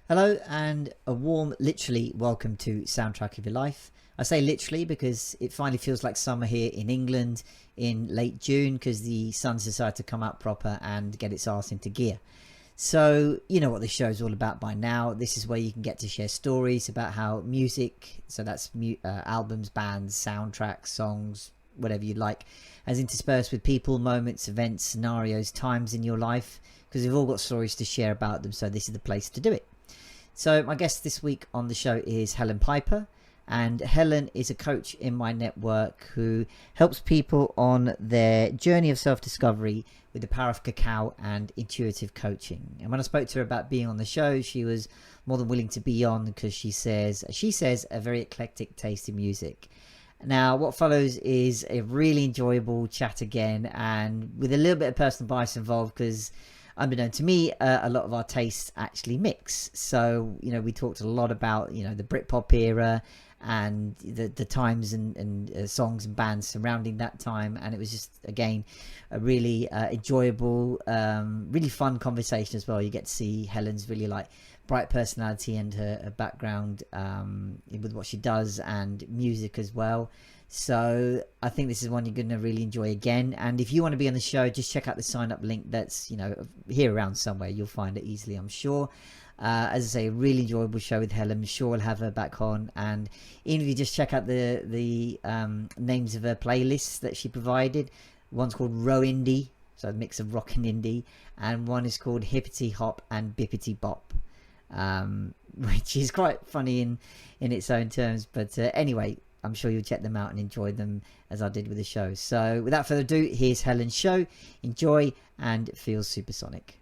Hello and a warm, literally, welcome to Soundtrack of Your Life. I say literally because it finally feels like summer here in England in late June because the sun's decided to come out proper and get its arse into gear. So, you know what this show is all about by now. This is where you can get to share stories about how music, so that's albums, bands, soundtracks, songs, whatever you like, as interspersed with people, moments, events, scenarios, times in your life, because we've all got stories to share about them, so this is the place to do it. So my guest this week on the show is Helen Piper, and Helen is a coach in my network who helps people on their journey of self-discovery with the power of cacao and intuitive coaching. And when I spoke to her about being on the show, she was more than willing to be on because she says a very eclectic taste in music. Now, what follows is a really enjoyable chat again, and with a little bit of personal bias involved because, unbeknown to me, a lot of our tastes actually mix. So, you know, we talked a lot about, you know, the Britpop era and the times and songs and bands surrounding that time. And it was just, again, a really enjoyable, really fun conversation as well. You get to see Helen's really like bright personality and her background with what she does and music as well. So I think this is one you're going to really enjoy again. And if you want to be on the show, just check out the sign up link that's, you know, here around somewhere. You'll find it easily, I'm sure. As I say, a really enjoyable show with Helen. I'm sure we'll have her back on. And even if you just check out the names of her playlists that she provided, one's called Row Indie, so a mix of rock and indie, and one is called Hippity Hop and Bippity Bop, which is quite funny in its own terms. But anyway, I'm sure you'll check them out and enjoy them as I did with the show. So without further ado, here's Helen's show. Enjoy and feel supersonic.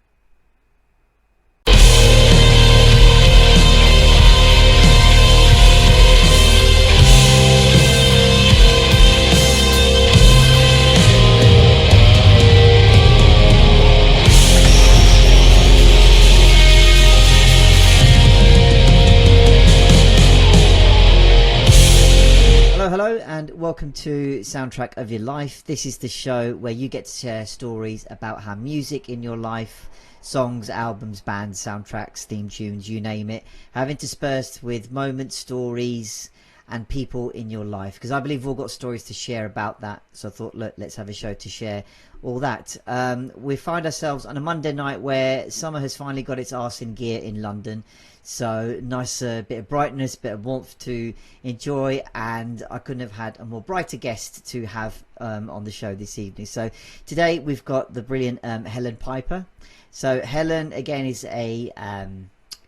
Hello and welcome to Soundtrack of Your Life. This is the show where you get to share stories about how music in your life, songs, albums, bands, soundtracks, theme tunes, you name it, have interspersed with moments, stories and people in your life, because I believe we've all got stories to share about that. So I thought, look, let's have a show to share all that. We find ourselves on a Monday night where summer has finally got its arse in gear in London. So nice bit of brightness, bit of warmth to enjoy, and I couldn't have had a more brighter guest to have on the show this evening. So today we've got the brilliant Helen Piper. So Helen, again, is a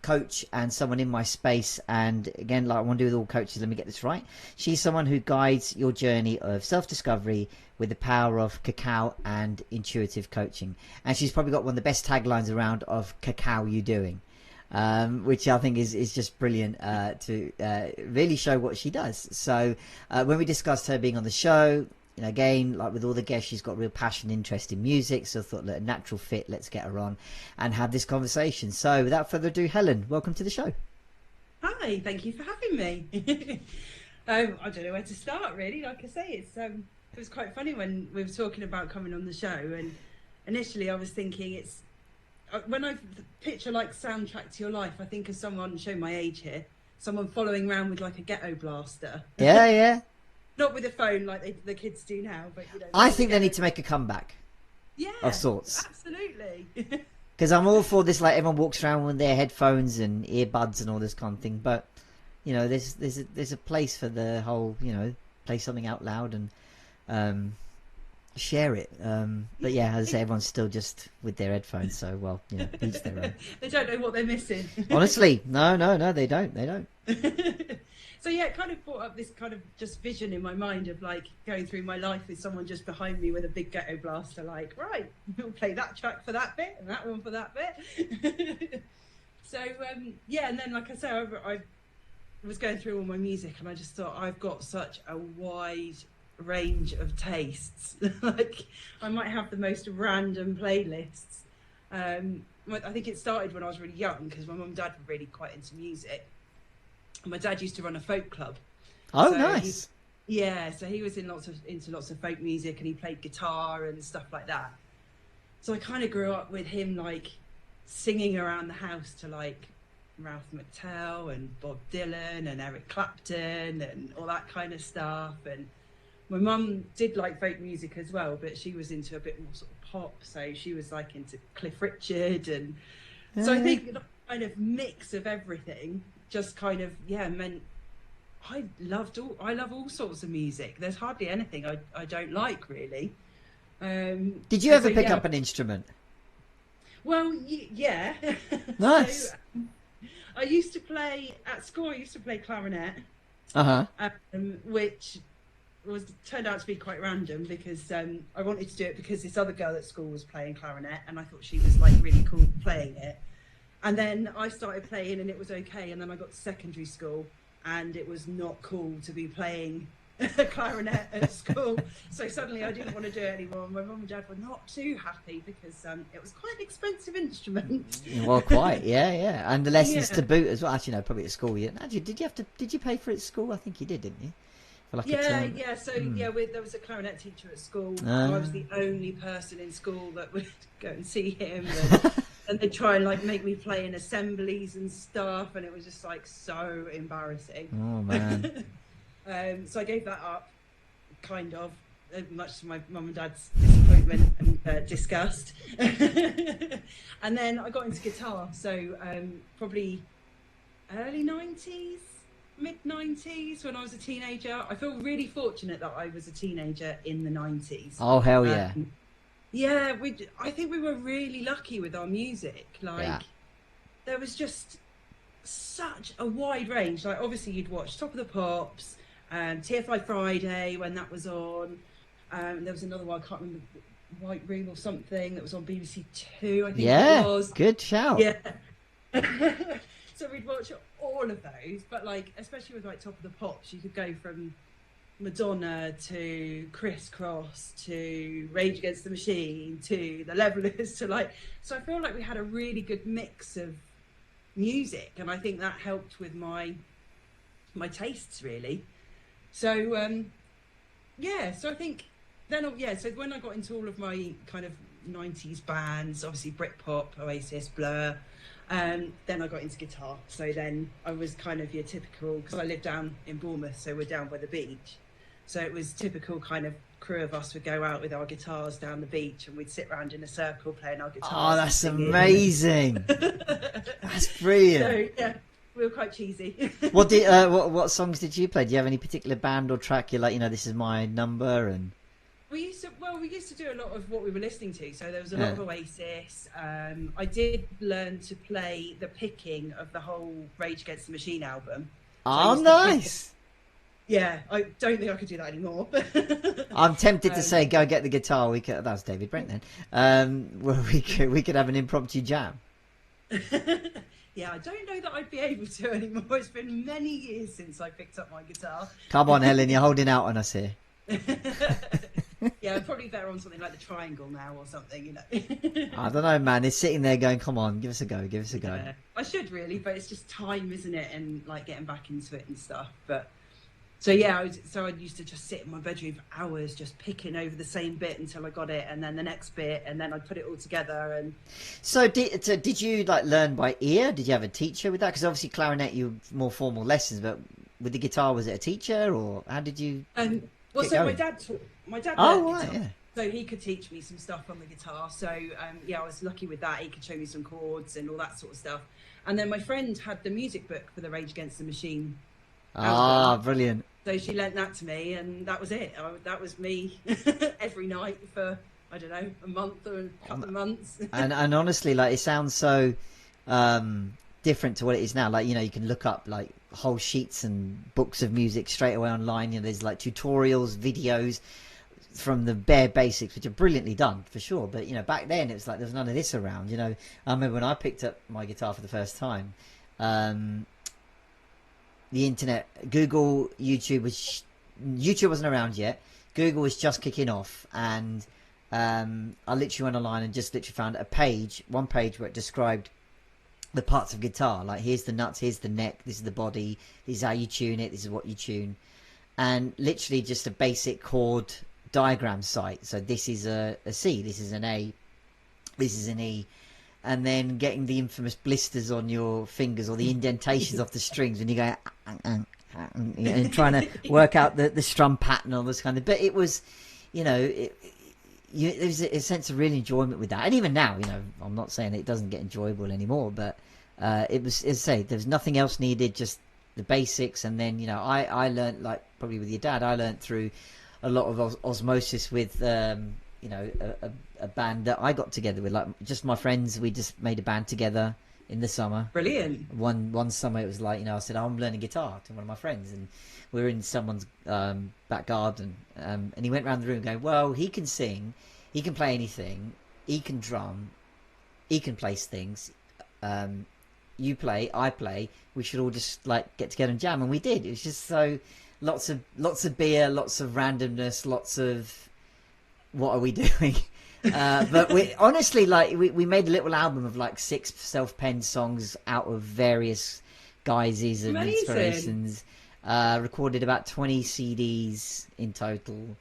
coach and someone in my space, and again, like I want to do with all coaches, let me get this right. She's someone who guides your journey of self-discovery with the power of cacao and intuitive coaching. And she's probably got one of the best taglines around of "Cacao you doing." Which I think is just brilliant to really show what she does. So when we discussed her being on the show, you know, again, like with all the guests, she's got real passion, interest in music. So I thought, look, a natural fit. Let's get her on and have this conversation. So without further ado, Helen, welcome to the show. Hi, thank you for having me. I don't know where to start, really. Like I say, it was quite funny when we were talking about coming on the show, and initially I was thinking when I picture like soundtrack to your life, I think of someone, show my age here, someone following around with like a ghetto blaster. Yeah. Not with a phone like the kids do now, but you know. I think they need to make a comeback. Yeah, of sorts. Absolutely. Because I'm all for this, like everyone walks around with their headphones and earbuds and all this kind of thing. But you know, there's a place for the whole, you know, play something out loud and share it. But yeah, as I say, everyone's still just with their headphones, so well, you know, each their own. They don't know what they're missing. Honestly, no, they don't. So yeah, it kind of brought up this kind of just vision in my mind of like going through my life with someone just behind me with a big ghetto blaster, like, right, we'll play that track for that bit and that one for that bit. So yeah, and then like I say, I was going through all my music and I just thought, I've got such a wide range of tastes. Like I might have the most random playlists. I think it started when I was really young because my mum and dad were really quite into music. And my dad used to run a folk club. Oh, so nice. So he was into lots of folk music, and he played guitar and stuff like that. So I kind of grew up with him like singing around the house to like Ralph McTell and Bob Dylan and Eric Clapton and all that kind of stuff. And my mum did like folk music as well, but she was into a bit more sort of pop, so she was like into Cliff Richard. And so I think that kind of mix of everything just kind of meant I love all sorts of music. There's hardly anything I don't like, really. Did you ever pick up an instrument? Well, yeah. Nice. So, I used to play at school. I used to play clarinet, which turned out to be quite random because I wanted to do it because this other girl at school was playing clarinet, and I thought she was like really cool playing it. And then I started playing, and it was okay. And then I got to secondary school, and it was not cool to be playing clarinet at school. So suddenly I didn't want to do it anymore. My mum and dad were not too happy because it was quite an expensive instrument. Well, quite, yeah. And the lessons to boot as well. Actually, no, probably at school. Actually, did you pay for it at school? I think you did, didn't you? For like yeah. So there was a clarinet teacher at school. I was the only person in school that would go and see him. And they'd try and like make me play in assemblies and stuff, and it was just like so embarrassing. Oh man. So I gave that up, kind of, much to my mum and dad's disappointment and disgust. And then I got into guitar, so probably early 90s, mid 90s, when I was a teenager. I feel really fortunate that I was a teenager in the 90s. Oh, hell yeah. Yeah, I think we were really lucky with our music. Like, there was just such a wide range. Like, obviously, you'd watch Top of the Pops, TFI Friday when that was on. There was another one, I can't remember, White Room or something, that was on BBC Two, I think it was. Good shout. Yeah. So we'd watch all of those, but like, especially with like Top of the Pops, you could go from Madonna to Criss Cross to Rage Against the Machine to the Levellers to like, so I feel like we had a really good mix of music, and I think that helped with my tastes really. So so I think then so when I got into all of my kind of 90s bands, obviously Britpop, Oasis, Blur, then I got into guitar. So then I was kind of your typical, because I live down in Bournemouth, so we're down by the beach. So it was typical kind of crew of us would go out with our guitars down the beach, and we'd sit around in a circle playing our guitars. Oh, that's amazing. That's brilliant. So, yeah, we were quite cheesy. What songs did you play? Do you have any particular band or track you're like, this is my number? And we used to do a lot of what we were listening to. So there was a lot of Oasis. I did learn to play the picking of the whole Rage Against the Machine album. Oh, nice. Yeah, I don't think I could do that anymore. I'm tempted to say, go get the guitar. That was David Brent then. Well, we could have an impromptu jam. Yeah, I don't know that I'd be able to anymore. It's been many years since I picked up my guitar. Come on, Helen, you're holding out on us here. Yeah, I'm probably better on something like the triangle now or something, I don't know, man. It's sitting there going, come on, give us a go. Yeah, I should really, but it's just time, isn't it? And like getting back into it and stuff. But so yeah, I used to just sit in my bedroom for hours just picking over the same bit until I got it, and then the next bit, and then I'd put it all together. And so did you like learn by ear? Did you have a teacher with that? Because obviously clarinet, you more formal lessons, but with the guitar, was it a teacher, or how did you? Well, so my dad oh, right, yeah. So he could teach me some stuff on the guitar. So I was lucky with that. He could show me some chords and all that sort of stuff. And then my friend had the music book for the Rage Against the Machine. Ah, brilliant. So she lent that to me, and that was it. That was me every night for, I don't know, a month or a couple of months. and honestly, like, it sounds so different to what it is now. Like, you can look up like whole sheets and books of music straight away online. There's like tutorials, videos from the bare basics, which are brilliantly done for sure. But back then it was like there was none of this around. I remember when I picked up my guitar for the first time, the internet, Google, YouTube wasn't around yet. Google was just kicking off, and I literally went online and just found one page where it described the parts of guitar. Like, here's the nuts, here's the neck, this is the body, this is how you tune it, this is what you tune. And literally just a basic chord diagram site. So this is a C, this is an A, this is an E. and then getting the infamous blisters on your fingers or the indentations off the strings when you go and trying to work out the strum pattern, all this kind of. But it was, you know, there's a sense of real enjoyment with that. And even now, you know, I'm not saying it doesn't get enjoyable anymore, but it was, as I say, there's nothing else needed, just the basics. And then, you know, I learned, like probably with your dad, I learned through a lot of osmosis with you know, a band that I got together with, like just my friends. We just made a band together in the summer. Brilliant. One summer it was like, you know, I said, I'm learning guitar to one of my friends, and we were in someone's back garden, and he went around the room going, well, he can sing, he can play anything, he can drum, he can place things, you play, I play, we should all just like get together and jam. And we did. It was just so lots of beer, lots of randomness, lots of what are we doing. But we honestly, like, we made a little album of like 6 self-penned songs out of various guises and Amazing. inspirations. Recorded about 20 CDs in total,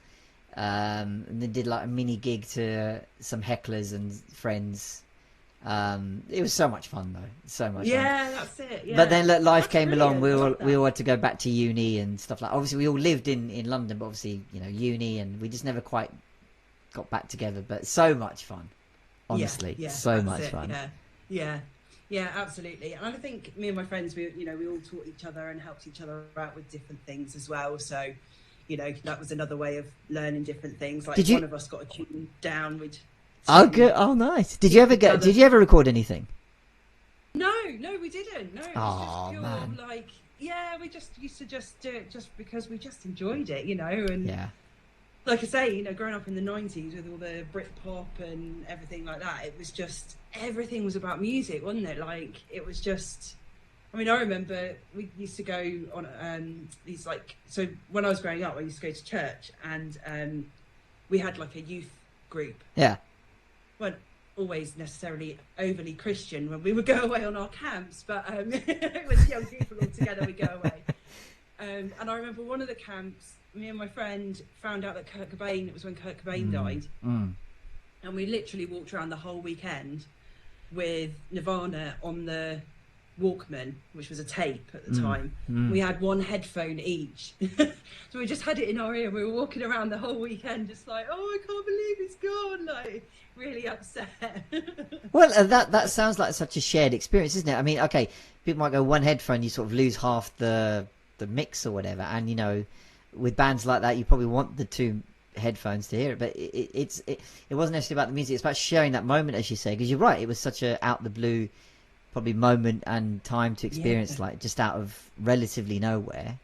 and then did like a mini gig to some hecklers and friends. It was so much fun though, so much fun. That's it. Yeah. But then life That's came along. brilliant. We all had to go back to uni and stuff like. Obviously, we all lived in London, but obviously, you know, uni, and we just never quite got back together. But so much fun, honestly, so much fun. Yeah, absolutely. And I think me and my friends, we all taught each other and helped each other out with different things as well. So, you know, that was another way of learning different things. Like one of us got a tune down. Oh, good. Oh, nice. Did you ever record anything? No, we didn't. No, it was just pure, man. like, we just used to just do it just because we just enjoyed it, you know. And like I say, you know, growing up in the 90s with all the Britpop and everything like that, it was just, everything was about music, wasn't it? Like, it was just, I mean, I remember we used to go on these, like, so when I was growing up, I used to go to church, and we had like a youth group. Yeah. Weren't always necessarily overly Christian when we would go away on our camps, but it was young people all together, we'd go away. And I remember one of the camps, me and my friend found out that it was when Kurt Cobain died. And we literally walked around the whole weekend with Nirvana on the Walkman, which was a tape at the time. We had one headphone each. So we just had it in our ear. We were walking around the whole weekend just like, oh, I can't believe it's gone. Like, really upset. Well, that sounds like such a shared experience, isn't it? I mean, okay, people might go one headphone, you sort of lose half the mix or whatever. And, you know, with bands like that, you probably want the 2 headphones to hear it, but it wasn't necessarily about the music. It's about sharing that moment, as you say, because you're right, it was such a out the blue probably moment and time to experience, like just out of relatively nowhere,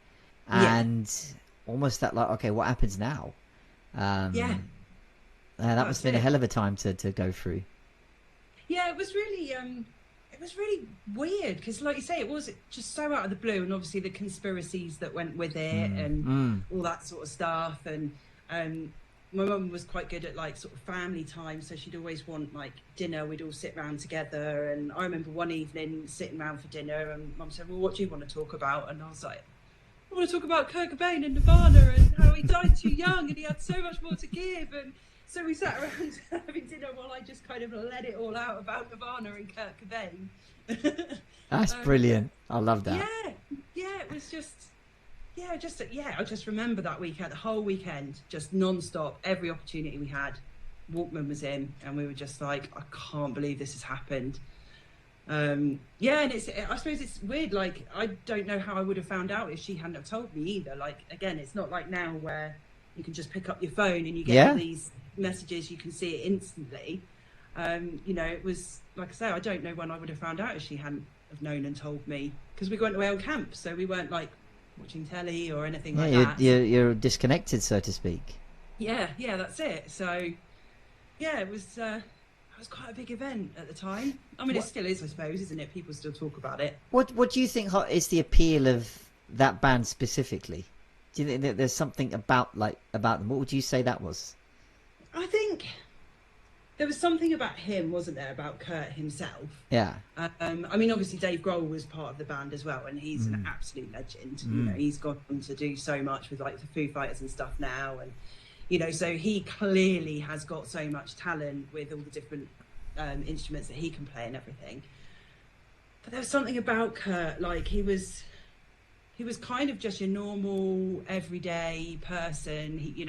and almost that like, okay, what happens now? That must have been a hell of a time to go through. It was really weird because, like you say, it was just so out of the blue, and obviously the conspiracies that went with it and all that sort of stuff. And my mum was quite good at like sort of family time, so she'd always want like dinner. We'd all sit around together, and I remember one evening sitting around for dinner, and Mum said, "Well, what do you want to talk about?" And I was like, "I want to talk about Kurt Cobain and Nirvana and how he died too young and he had so much more to give." And so we sat around having dinner while I just kind of let it all out about Nirvana and Kurt Cobain. That's brilliant. I love that. It was just. I just remember that weekend, the whole weekend, just non-stop, every opportunity we had, Walkman was in, and we were just like, I can't believe this has happened. And I suppose it's weird, like, I don't know how I would have found out if she hadn't have told me either. Like, again, it's not like now where you can just pick up your phone and you get all these messages, you can see it instantly. You know, it was, like I say, I don't know when I would have found out if she hadn't have known and told me, because we went away on camp, so we weren't like watching telly or anything like that. You're disconnected, so to speak. Yeah, that's it. So, it was quite a big event at the time. I mean, it still is, I suppose, isn't it? People still talk about it. What do you think is the appeal of that band specifically? Do you think that there's something about them? What would you say that was? I think there was something about him, wasn't there, about Kurt himself? Yeah. I mean, obviously Dave Grohl was part of the band as well, and he's an absolute legend. You know, he's gone on to do so much with like the Foo Fighters and stuff now, and you know, so he clearly has got so much talent with all the different instruments that he can play and everything. But there was something about Kurt, like he was kind of just your normal everyday person. He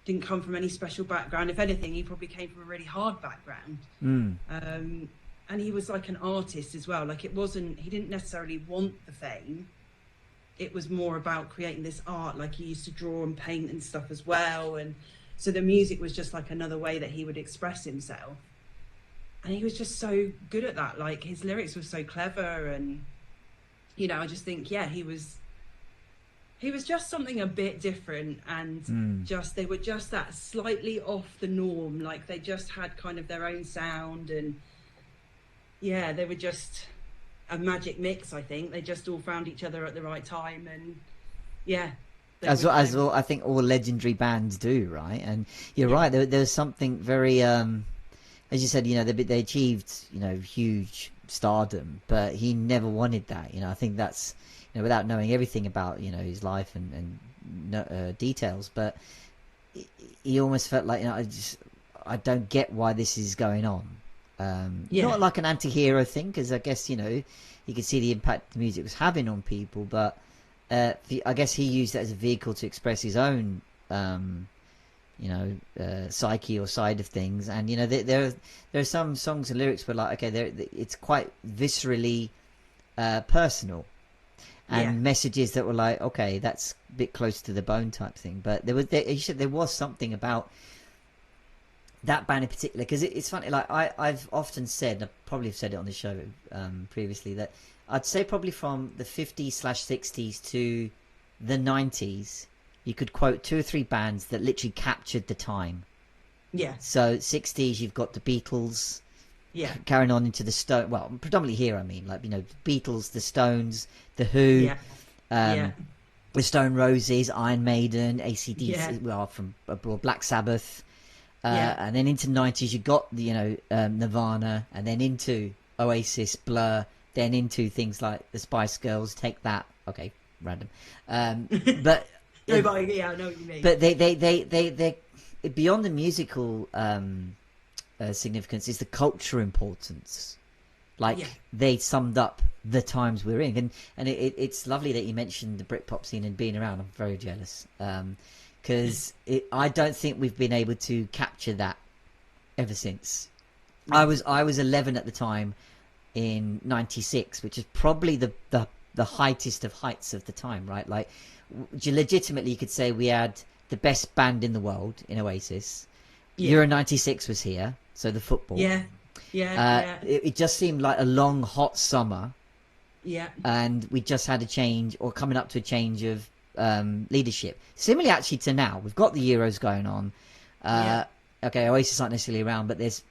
didn't come from any special background. If anything, he probably came from a really hard background. And he was like an artist as well. Like he didn't necessarily want the fame. It was more about creating this art. Like he used to draw and paint and stuff as well. And so the music was just like another way that he would express himself. And he was just so good at that. Like his lyrics were so clever. And, I just think, he was just something a bit different, and they were just that slightly off the norm. Like they just had kind of their own sound, and they were just a magic mix. I think they just all found each other at the right time, and as well, I think all legendary bands do, right? And you're right. There's something very, as you said, they achieved, huge stardom, but he never wanted that. I think that's, without knowing everything about, his life and details, but he almost felt like, I don't get why this is going on. Not like an anti-hero thing, because I guess, you could see the impact the music was having on people, but I guess he used that as a vehicle to express his own, psyche or side of things. And, there are some songs and lyrics where, like, okay, it's quite viscerally personal. And messages that were like, okay, that's a bit close to the bone type thing. But there was something about that band in particular, because it's funny. Like I've often said, I probably have said it on the show previously, that I'd say probably from the 50s/60s to the 90s, you could quote 2 or 3 bands that literally captured the time. Yeah. So 60s, you've got the Beatles. Yeah. Carrying on into the Stone, well, predominantly here, I mean, like, the Beatles, the Stones, the Who, the Stone Roses, Iron Maiden, AC/DC, well, from abroad, Black Sabbath, and then into 90s, you got the, Nirvana, and then into Oasis, Blur, then into things like the Spice Girls. Take that, okay, random, but I know what you mean. But they beyond the musical significance is the culture importance. Like they summed up the times we're in, and it's lovely that you mentioned the Britpop scene and being around. I'm very jealous, because I don't think we've been able to capture that ever since. I was 11 at the time in '96, which is probably the heightest of heights of the time, right? Like legitimately, you could say we had the best band in the world in Oasis. Euro '96 was here. So the football. It just seemed like a long, hot summer. Yeah. And we just had a change, or coming up to a change of leadership. Similarly, actually, to now. We've got the Euros going on. Okay, Oasis aren't necessarily around, but there's,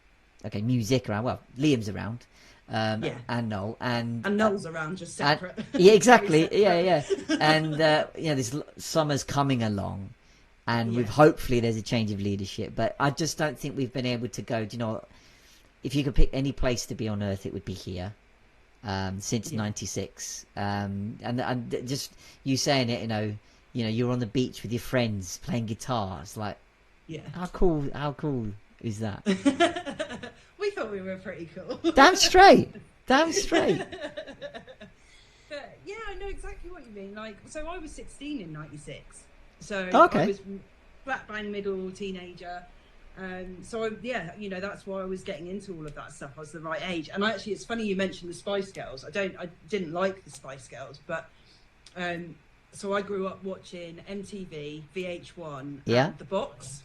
music around. Well, Liam's around. And Noel. And Noel's around, just separate. Exactly. And, this summer's coming along. And with hopefully there's a change of leadership, but I just don't think we've been able to go. If you could pick any place to be on Earth, it would be here. Since '96, and just you saying it, you're on the beach with your friends playing guitars, like, how cool is that? We thought we were pretty cool. Damn straight. But I know exactly what you mean. Like, so I was 16 in '96. So I was flat bang middle teenager. So that's why I was getting into all of that stuff. I was the right age. And actually, it's funny you mentioned the Spice Girls. I didn't like the Spice Girls, but so I grew up watching MTV, VH1, and The Box.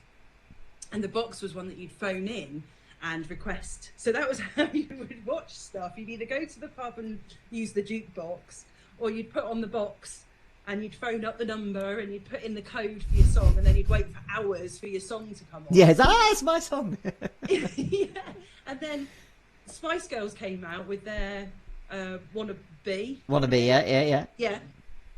And The Box was one that you'd phone in and request. So that was how you would watch stuff. You'd either go to the pub and use the jukebox, or you'd put on The Box and you'd phone up the number and you'd put in the code for your song, and then you'd wait for hours for your song to come on. Yes, it's my song. And then Spice Girls came out with their Wanna Be, yeah.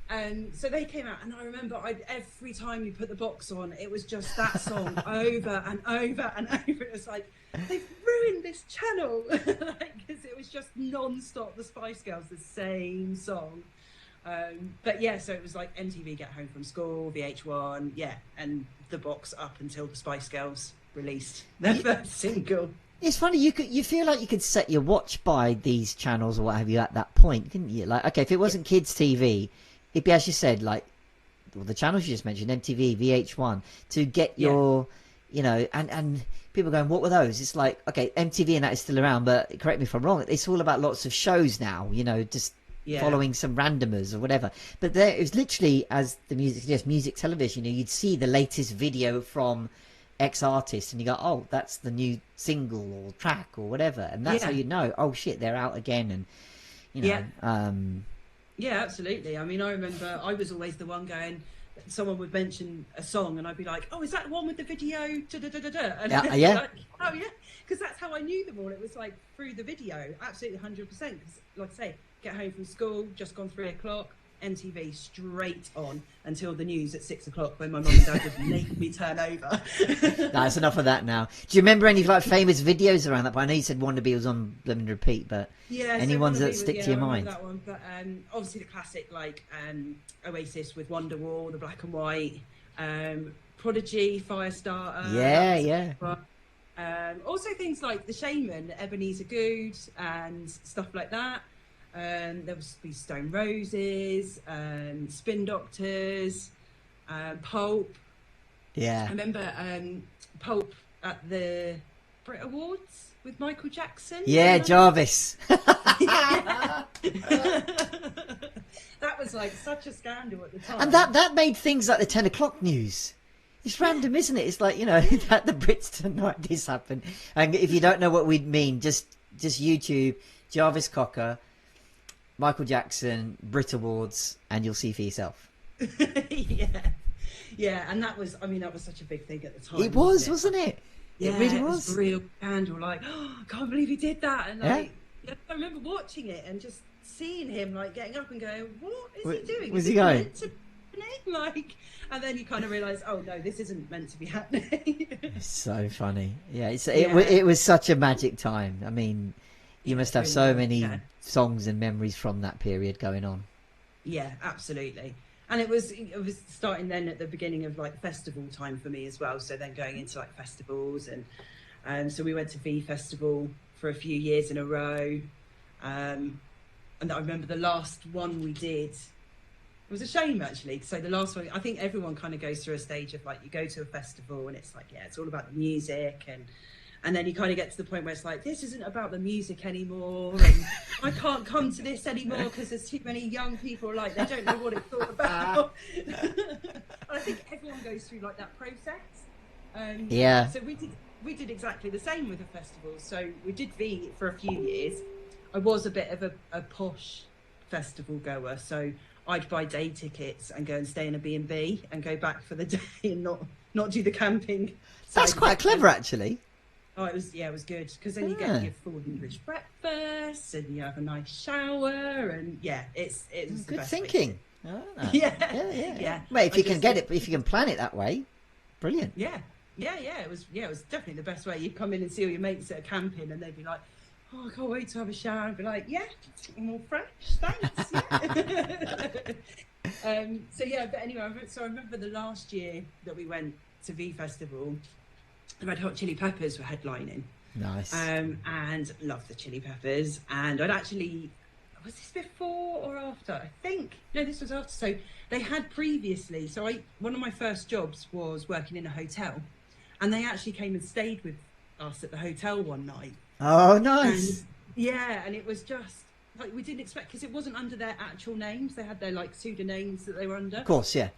And so they came out, and I remember every time you put The Box on, it was just that song over and over and over. It was like, they've ruined this channel, because it was just non-stop the Spice Girls, the same song. So it was like MTV Get Home From School, VH1, and The Box up until the Spice Girls released their first single. It's funny, you feel like you could set your watch by these channels or what have you at that point, couldn't you? Like, okay, if it wasn't kids TV, it'd be, as you said, like, well, the channels you just mentioned, MTV, VH1, to get your, you know, and people going, what were those? It's like, okay, MTV and that is still around, but correct me if I'm wrong, it's all about lots of shows now, you know, just following some randomers or whatever. But there, it was literally, as the music suggests, music television, you know, you'd see the latest video from X artist and you go, oh, that's the new single or track or whatever, and that's how you know, oh shit, they're out again. And you know, yeah, absolutely. I mean, I remember I was always the one going, someone would mention a song and I'd be like, oh, is that the one with the video? And like, oh yeah, because that's how I knew them all. It was like through the video, absolutely 100%. Because like I say, get home from school, just gone 3 o'clock, MTV straight on until the news at 6 o'clock when my mum and dad would make me turn over. That's enough of that now. Do you remember any like famous videos around that point? I know you said Wannabe was on Blooming Repeat, but any ones that stick to your mind? That one, but obviously the classic like Oasis with Wonderwall, the black and white, Prodigy, Firestarter. Also things like The Shaman, Ebenezer Goode, and stuff like that. There was be Stone Roses, Spin Doctors, Pulp. Yeah. I remember Pulp at the Brit Awards with Michael Jackson. Yeah, Jarvis. That was like such a scandal at the time. And that made things like the 10 o'clock news. It's random, isn't it? It's like, you know, that the Brits tonight this happened. And if you don't know what we mean, just YouTube Jarvis Cocker, Michael Jackson, Brit Awards, and you'll see for yourself. Yeah, and that was, I mean, that was such a big thing at the time. It was, wasn't it? Yeah, it really it was. A real scandal. Like, oh, I can't believe he did that. And like, I remember watching it and just seeing him like getting up and going, what is he doing? Where's he going? Like, and then you kind of realise, oh no, this isn't meant to be happening. It's so funny. Yeah, it was such a magic time. I mean, you must have so many songs and memories from that period going on. Yeah, absolutely. And it was starting then at the beginning of like festival time for me as well. So then going into like festivals, and so we went to V Festival for a few years in a row. And I remember the last one we did. It was a shame actually. So the last one, I think everyone kind of goes through a stage of like you go to a festival and it's like, yeah, it's all about the music, and then you kind of get to the point where it's like, this isn't about the music anymore, and I can't come to this anymore because there's too many young people, like they don't know what it's all about. And I think everyone goes through like that process. So we did exactly the same with the festival. So we did V for a few years. I was a bit of a posh festival goer, so I'd buy day tickets and go and stay in a B&B and go back for the day and not do the camping. That's quite clever, actually. Oh, it was good because then you get your full English breakfast and you have a nice shower, and it's good thinking. Yeah. Well, if you can plan it that way, brilliant. Yeah. It was definitely the best way. You'd come in and see all your mates that are camping, and they'd be like, "Oh, I can't wait to have a shower." And be like, "Yeah, I'm all fresh, thanks." But anyway, I remember the last year that we went to V Festival, the Red Hot Chili Peppers were headlining. Nice. And loved the Chili Peppers. And I'd actually, was this before or after? I think, no, this was after. So they had previously, one of my first jobs was working in a hotel, and they actually came and stayed with us at the hotel one night. Oh, nice. And it was just, like, we didn't expect, because it wasn't under their actual names. They had their, like, pseudonyms that they were under. Of course, yeah.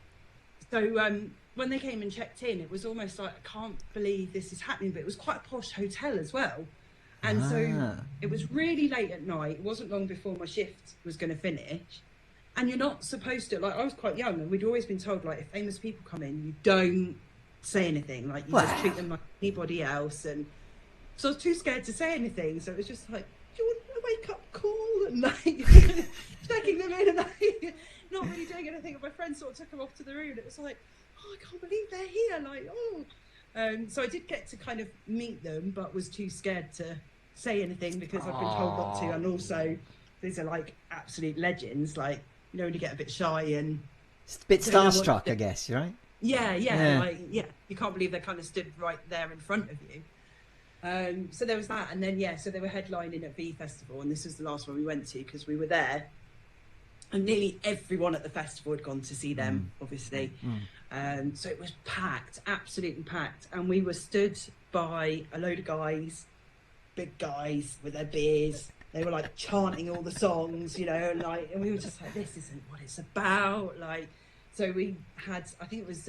So, when they came and checked in, it was almost like, I can't believe this is happening, but it was quite a posh hotel as well. And so it was really late at night. It wasn't long before my shift was going to finish. And you're not supposed to, like, I was quite young, and we'd always been told, like, if famous people come in, you don't say anything. Like, you just treat them like anybody else. And so I was too scared to say anything. So it was just like, do you want to wake up cool? And like, checking them in and like, not really doing anything. And my friend sort of took them off to the room. And it was like, oh, I can't believe they're here. Like, oh. So I did get to kind of meet them, but was too scared to say anything because I've been told not to. And also, these are like absolute legends. Like, you know, when you get a bit shy and it's a bit starstruck, I guess, right? Yeah. Like, you can't believe they kind of stood right there in front of you. So there was that, and then so they were headlining at V Festival, and this was the last one we went to because we were there, and nearly everyone at the festival had gone to see them, obviously. So it was packed, absolutely packed, and we were stood by a load of guys, big guys with their beers. They were like chanting all the songs, you know, and we were just like, this isn't what it's about, like. So we had, I think it was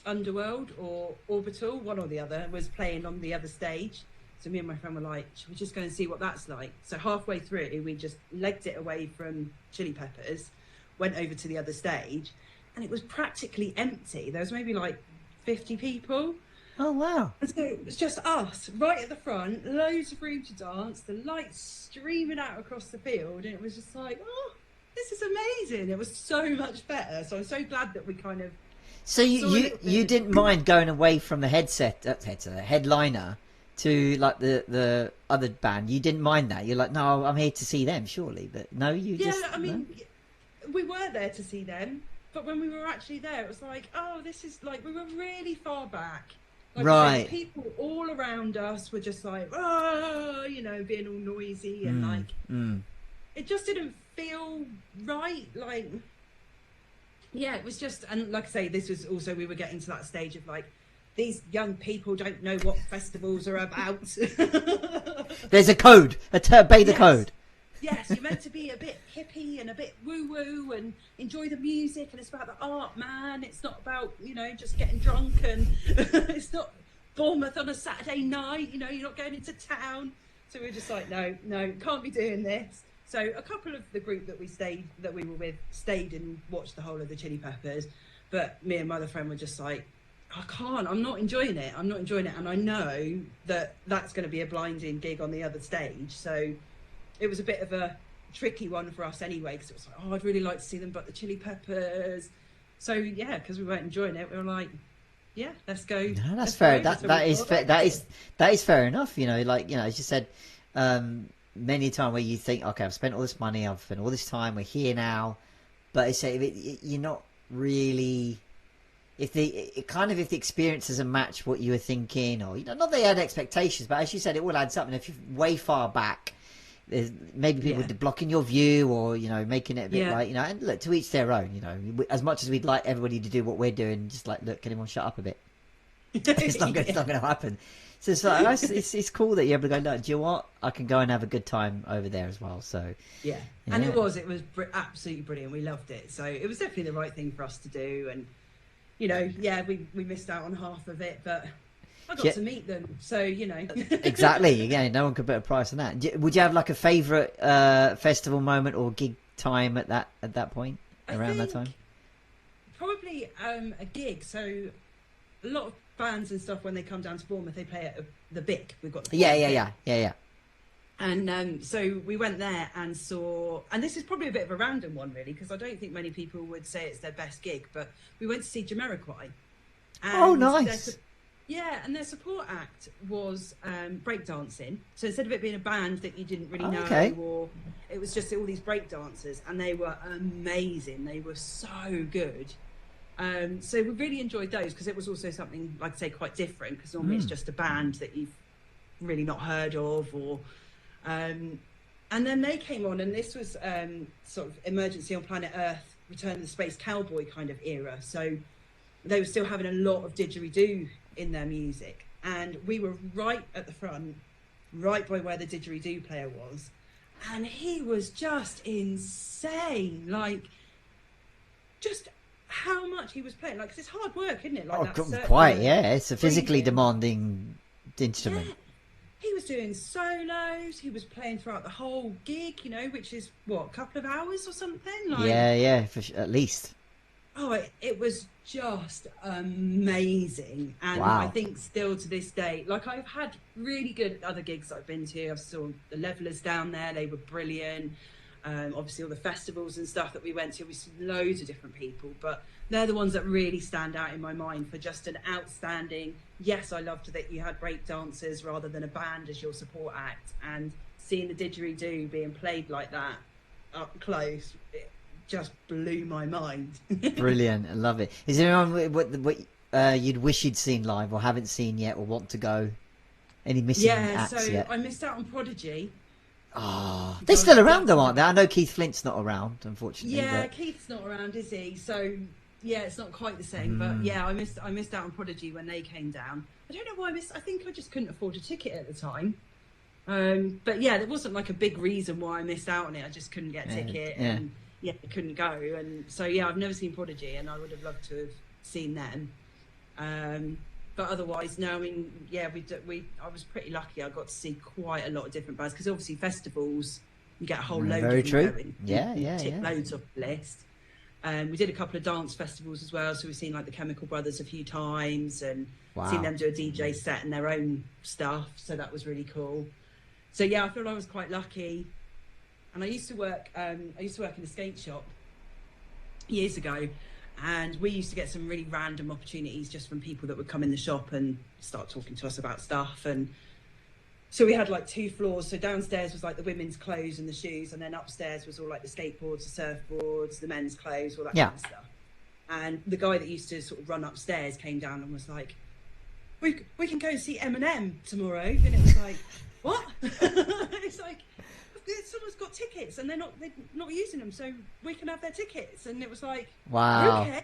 Underworld or Orbital, one or the other, was playing on the other stage. So me and my friend were like, should we just go and see what that's like? So halfway through, we just legged it away from Chili Peppers, went over to the other stage, and it was practically empty. There was maybe like 50 people. Oh, wow. And so it was just us, right at the front, loads of room to dance, the lights streaming out across the field, and it was just like, oh, this is amazing. It was so much better. So I'm so glad that we kind of... So you didn't mind going away from the headliner to like the other band? You didn't mind that? You're like, no, I'm here to see them, surely. But no, you just... Yeah, I mean, we were there to see them, but when we were actually there, it was like, oh, this is like, we were really far back. Like, right. People all around us were just like, oh, you know, being all noisy and it just didn't feel right. Like, yeah, it was just, and like I say, this was also, we were getting to that stage of like, these young people don't know what festivals are about. There's a code, obey the code. Yes, you're meant to be a bit hippie and a bit woo-woo and enjoy the music, and it's about the art, man. It's not about, you know, just getting drunk, and it's not Bournemouth on a Saturday night, you know, you're not going into town. So we were just like, no, can't be doing this. So a couple of the group that we were with stayed and watched the whole of the Chili Peppers, but me and my other friend were just like, I'm not enjoying it. And I know that that's going to be a blinding gig on the other stage. So it was a bit of a tricky one for us anyway, because it was like, oh, I'd really like to see them, but the Chili Peppers. So yeah, because we weren't enjoying it, we were like, yeah, let's go. No, that's fair. That is fair enough. You know, like, you know, as you said, many a time where you think, okay, I've spent all this money, I've spent all this time, we're here now, but it's you're not really. If the experience doesn't match what you were thinking, or, you know, not that you had expectations, but as you said, it all adds up. And if you're way far back, there's maybe people blocking your view, or, you know, making it a bit like, you know, and look, to each their own, you know, as much as we'd like everybody to do what we're doing, just like, look, can everyone shut up a bit? It's not going to happen. So it's like, it's cool that you're able to go, no, do you know what? I can go and have a good time over there as well. So yeah. And it was absolutely brilliant. We loved it. So it was definitely the right thing for us to do. And, you know, we missed out on half of it, but I got to meet them, so, you know. Exactly. Again, no one could put a price on that. Would you have like a favourite festival moment or gig time at that point, around that time? Probably a gig. So a lot of bands and stuff, when they come down to Bournemouth, they play at the Bic. We've got the yeah. And so we went there and saw, and this is probably a bit of a random one, really, because I don't think many people would say it's their best gig, but we went to see Jamiroquai. Oh, nice. And their support act was breakdancing. So instead of it being a band that you didn't really know, or it was just all these breakdancers, and they were amazing. They were so good. So we really enjoyed those, because it was also something, like I say, quite different, because normally it's just a band that you've really not heard of, or and then they came on, and this was sort of Emergency on Planet Earth, Return of the Space Cowboy kind of era. So they were still having a lot of didgeridoo in their music, and we were right at the front, right by where the didgeridoo player was, and he was just insane, like, just how much he was playing, like, 'cause it's hard work, isn't it? Like, quite, it's a physically demanding instrument. Yeah. He was doing solos, he was playing throughout the whole gig, you know, which is what, a couple of hours or something, like, at least. Oh, it was just amazing. And I think still to this day, like, I've had really good other gigs that I've been to. I saw the Levelers down there, they were brilliant. Obviously all the festivals and stuff that we went to, we saw loads of different people, but they're the ones that really stand out in my mind for just an outstanding, yes, I loved that you had break dancers rather than a band as your support act, and seeing the didgeridoo being played like that up close, it just blew my mind. Brilliant. I love it. Is there anyone what you'd wish you'd seen live or haven't seen yet or want to go? Any missing acts yet? I missed out on Prodigy. Oh, they're still around though, aren't they? I know Keith Flint's not around, unfortunately. Yeah, but... Keith's not around, is he? So yeah, it's not quite the same. But yeah, I missed out on Prodigy when they came down. I don't know why I missed. I think I just couldn't afford a ticket at the time. But yeah, there wasn't like a big reason why I missed out on it. I just couldn't get a ticket, and I couldn't go. And so yeah, I've never seen Prodigy, and I would have loved to have seen them. But otherwise, no. I mean, yeah, I was pretty lucky. I got to see quite a lot of different bands because obviously festivals, you get a whole load. Very of true. Going. Yeah. Tick loads off the list. We did a couple of dance festivals as well, so we've seen like the Chemical Brothers a few times, and seen them do a DJ set and their own stuff. So that was really cool. So yeah, I feel I was quite lucky. And I used to work in a skate shop years ago. And we used to get some really random opportunities just from people that would come in the shop and start talking to us about stuff. And so we had like 2 floors. So downstairs was like the women's clothes and the shoes. And then upstairs was all like the skateboards, the surfboards, the men's clothes, all that kind of stuff. And the guy that used to sort of run upstairs came down and was like, we can go and see Eminem tomorrow. And it was like, what? It's like, someone's got tickets and they're not using them, so we can have their tickets. And it was like, wow. Okay.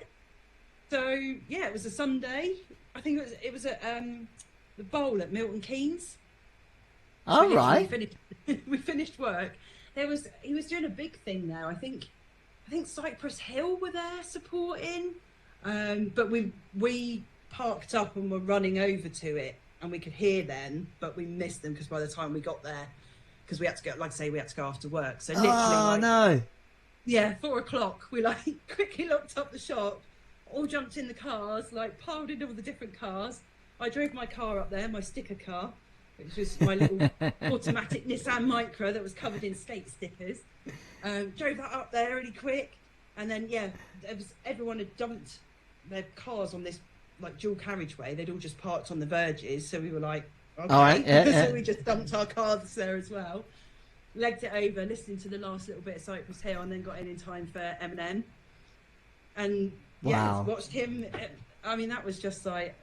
So yeah, it was a Sunday. I think it was at the bowl at Milton Keynes. All right. We finished work. He was doing a big thing there. I think Cypress Hill were there supporting, but we parked up and were running over to it, and we could hear them, but we missed them because by the time we got there, because we had to go, like I say, we had to go after work. So literally, no. Yeah, 4:00. We like quickly locked up the shop, all jumped in the cars, like piled in all the different cars. I drove my car up there, my sticker car, which was my little automatic Nissan Micra that was covered in skate stickers. Drove that up there really quick, and then everyone had dumped their cars on this like dual carriageway. They'd all just parked on the verges, so we were like, okay. All right, So we just dumped our cars there as well. Legged it over, listening to the last little bit of Cypress Hill, and then got in time for Eminem. And watched him. I mean, that was just like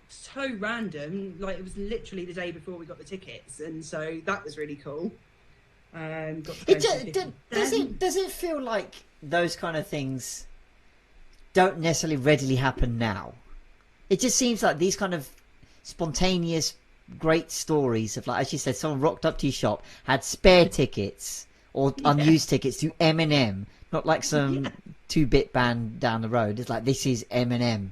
so random. Like it was literally the day before we got the tickets, and so that was really cool. Does it feel like those kind of things don't necessarily readily happen now? It just seems like these kind of spontaneous great stories of, like, as you said, someone rocked up to your shop, had spare tickets or unused tickets to Eminem, not like some 2-bit band down the road. It's like, this is Eminem,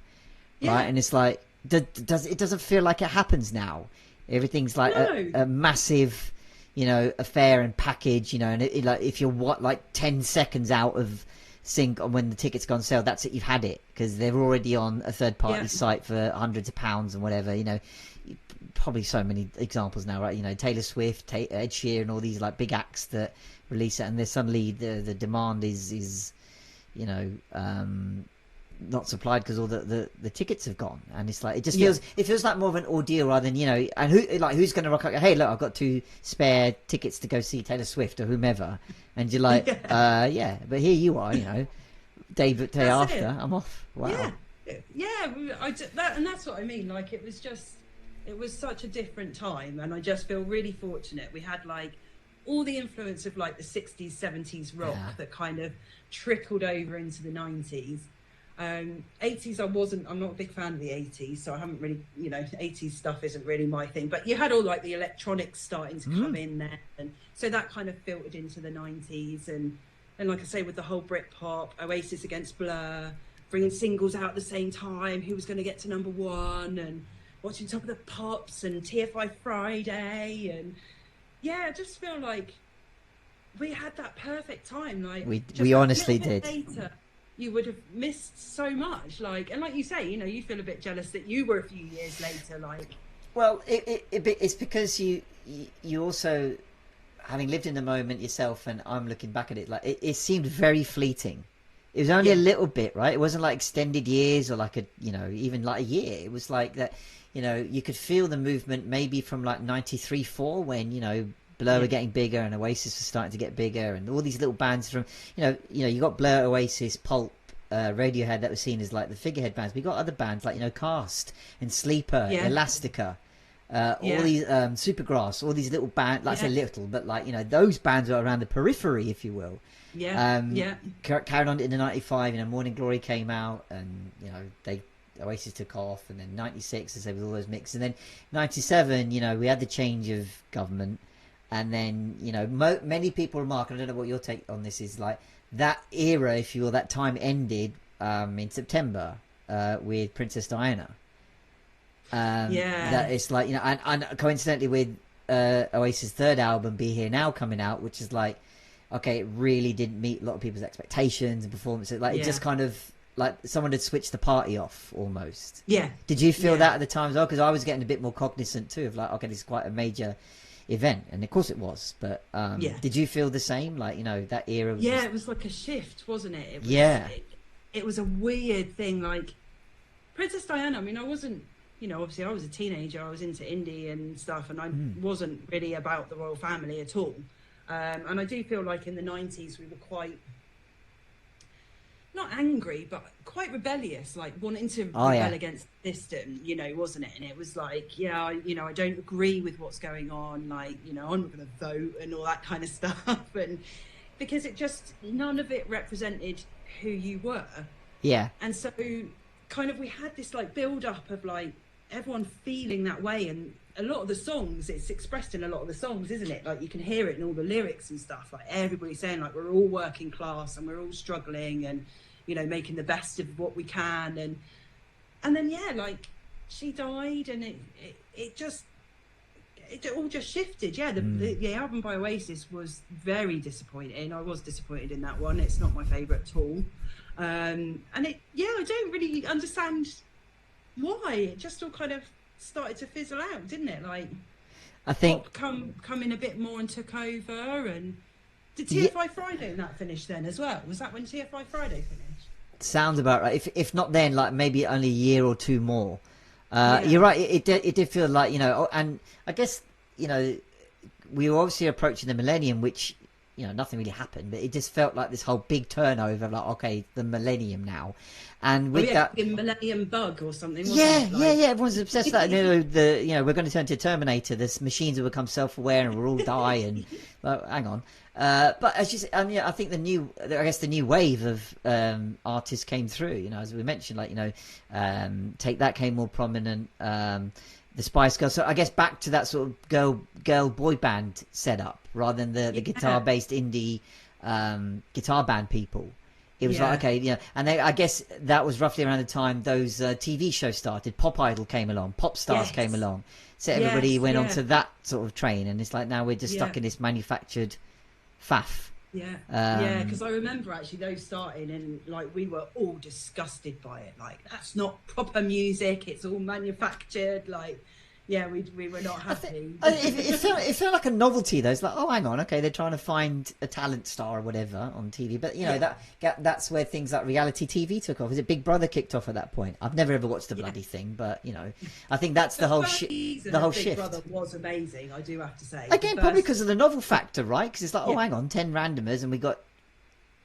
right? And it's like, it doesn't feel like it happens now. Everything's like a massive, affair and package, and like if you're 10 seconds out of sync on when the tickets go on sale, that's it, you've had it, because they're already on a third party site for hundreds of pounds and whatever. Probably so many examples now, right? Taylor Swift, Ed Sheeran, all these like big acts that release it, and there's suddenly the demand is not supplied because all the tickets have gone, and it's like it feels like more of an ordeal rather than and who's going to rock up? Hey, look, I've got 2 spare tickets to go see Taylor Swift or whomever, and you're like, but here you are, day after I'm off. Wow. And that's what I mean. Like it was such a different time, and I just feel really fortunate. We had like all the influence of like the 60s, 70s rock that kind of trickled over into the 90s. 80s, I'm not a big fan of the 80s, so I haven't really, 80s stuff isn't really my thing. But you had all like the electronics starting to come in there, and so that kind of filtered into the 90s. And like I say, with the whole Britpop, Oasis against Blur, bringing singles out at the same time, who was going to get to number 1, and watching Top of the Pops and TFI Friday, and I just feel like we had that perfect time. Like we honestly did. Later, you would have missed so much. Like, and like you say, you feel a bit jealous that you were a few years later. Like, well, it's because you also, having lived in the moment yourself, and I'm looking back at it, like it seemed very fleeting. It was only a little bit, right? It wasn't like extended years or like even like a year. It was like that. You could feel the movement maybe from like 93, 4 when, Blur were getting bigger and Oasis was starting to get bigger, and all these little bands from, you got Blur, Oasis, Pulp, Radiohead that was seen as like the figurehead bands. But you got other bands like, Cast and Sleeper, Elastica, all these Supergrass, all these little bands, like I say little, but like, you know, those bands are around the periphery, if you will. Carried on into 95, you know, Morning Glory came out, and, you know, Oasis took off, and then 96, as I say, with all those mixes, and then 97, you know, we had the change of government, and then, you know, many people remark, and I don't know what your take on this is, like, that era, if you will, that time ended in September with Princess Diana. That it's like, you know, and coincidentally with Oasis' third album, Be Here Now, coming out, which is like, okay, it really didn't meet a lot of people's expectations and performances. Like, it just kind of, like, someone had switched the party off almost. Did you feel that at the time as well? Because I was getting a bit more cognizant too of like, okay, this is quite a major event, and of course it was, but did you feel the same, like, you know, that era was it was like a shift, wasn't it? It was, it was a weird thing. Like, Princess Diana, I mean, I wasn't, you know, obviously I was a teenager, I was into indie and stuff, and I wasn't really about the royal family at all, and I do feel like in the 90s we were quite, not angry, but quite rebellious, like wanting to rebel against the system, you know, wasn't it? And it was like, you know, I don't agree with what's going on, like, you know, I'm not going to vote and all that kind of stuff, and because it just, none of it represented who you were. And so kind of we had this like build up of like everyone feeling that way, and a lot of the songs, it's expressed in a lot of the songs, isn't it? Like, you can hear it in all the lyrics and stuff, like everybody saying like we're all working class and we're all struggling, and, you know, making the best of what we can, and then like she died, and it all just shifted. The album by Oasis was very disappointing. I was disappointed in that one. It's not my favourite at all, and I don't really understand why. It just all kind of started to fizzle out, didn't it? Like, I think pop come in a bit more and took over. And did TFI Friday that finish then as well? Was that when TFI Friday finished? Sounds about right. If not then, like maybe only a year or two more. You're right. It did feel like, you know, and I guess, you know, we were obviously approaching the millennium, which, you know, nothing really happened, but it just felt like this whole big turnover of like, okay, the millennium now. And with that, the millennium bug or something. Wasn't it? Like... everyone's obsessed with that. You know, we're going to turn to Terminator. This machines will become self-aware and we'll all die. And like, hang on. But as you say, I think the new wave of artists came through. You know, as we mentioned, like, you know, Take That came more prominent. The Spice Girls. So I guess back to that sort of girl boy band setup rather than the guitar based indie guitar band people. It was like, okay, you know, and I guess that was roughly around the time those TV shows started. Pop Idol came along, Pop Stars came along, so everybody went onto that sort of train, and it's like now we're just stuck in this manufactured faff. Because I remember actually those starting, and like we were all disgusted by it. Like, that's not proper music; it's all manufactured. Like, we were not happy. It felt like a novelty though. It's like, oh, hang on, okay, they're trying to find a talent star or whatever on TV, but you know that's where things like reality TV took off. Is it Big Brother kicked off at that point? I've never ever watched the bloody thing, but you know, I think that's the whole shift. Big Brother was amazing, I do have to say. Again, probably because of the novel factor, right? Because it's like, oh, hang on, 10 randomers, and we got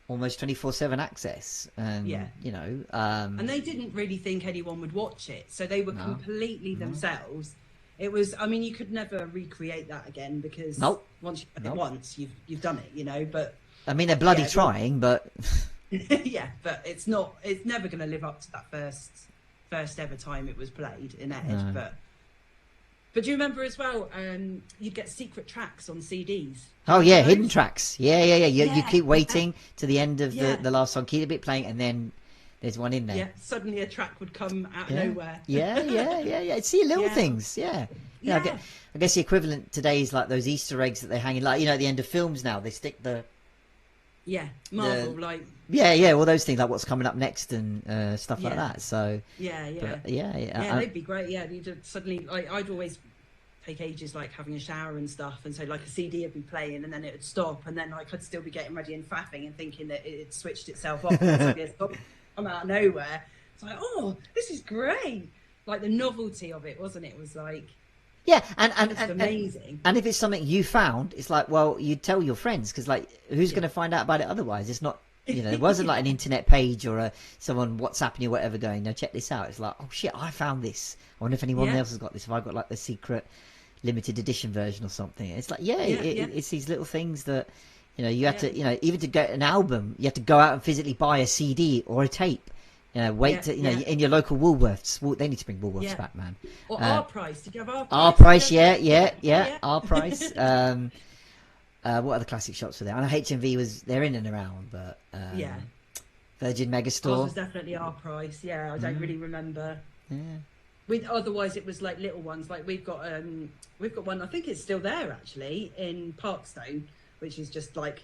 almost 24/7 access, and you know, and they didn't really think anyone would watch it, so they were completely themselves. It was, I mean, you could never recreate that again, because once you've done it once, you've done it, you know. But I mean, they're bloody trying, but but it's never going to live up to that first ever time it was played in Ed. No. But do you remember as well? You'd get secret tracks on CDs. Oh yeah, hidden tracks. Yeah. You keep waiting to the end of the last song, keep a bit playing, and then there's one in there. Yeah, suddenly a track would come out of nowhere. Yeah. See little things. Yeah. I guess the equivalent today is like those Easter eggs that they hang in, like, you know, at the end of films now they stick the Marvel like all those things like what's coming up next and stuff like that. So they'd be great. Yeah, you'd suddenly, like, I'd always take ages like having a shower and stuff, and so like a CD would be playing and then it would stop, and then like I'd still be getting ready and faffing and thinking that it had switched itself off. I'm out of nowhere. It's like, oh, this is great. Like the novelty of it, wasn't it? It was like, and amazing. And if it's something you found, it's like, well, you tell your friends, because like, who's going to find out about it otherwise? It's not You know, it wasn't like an internet page or someone WhatsApping you, whatever, going, no, check this out. It's like, oh shit, I found this. I wonder if anyone else has got this. Have I got like the secret limited edition version or something? It's like, it's these little things that, you know, you have to, you know, even to get an album, you have to go out and physically buy a CD or a tape. You know, in your local Woolworths. They need to bring Woolworths back, man. Or Our Price. Did you have Our Price? Our Price, yeah. Our Price. What other classic shops were there? I know HMV they're in and around, but Virgin Megastore. Ours was definitely Our Price. Yeah, I don't really remember. Yeah. Otherwise, it was like little ones. Like we've got one. I think it's still there actually in Parkstone, which is just like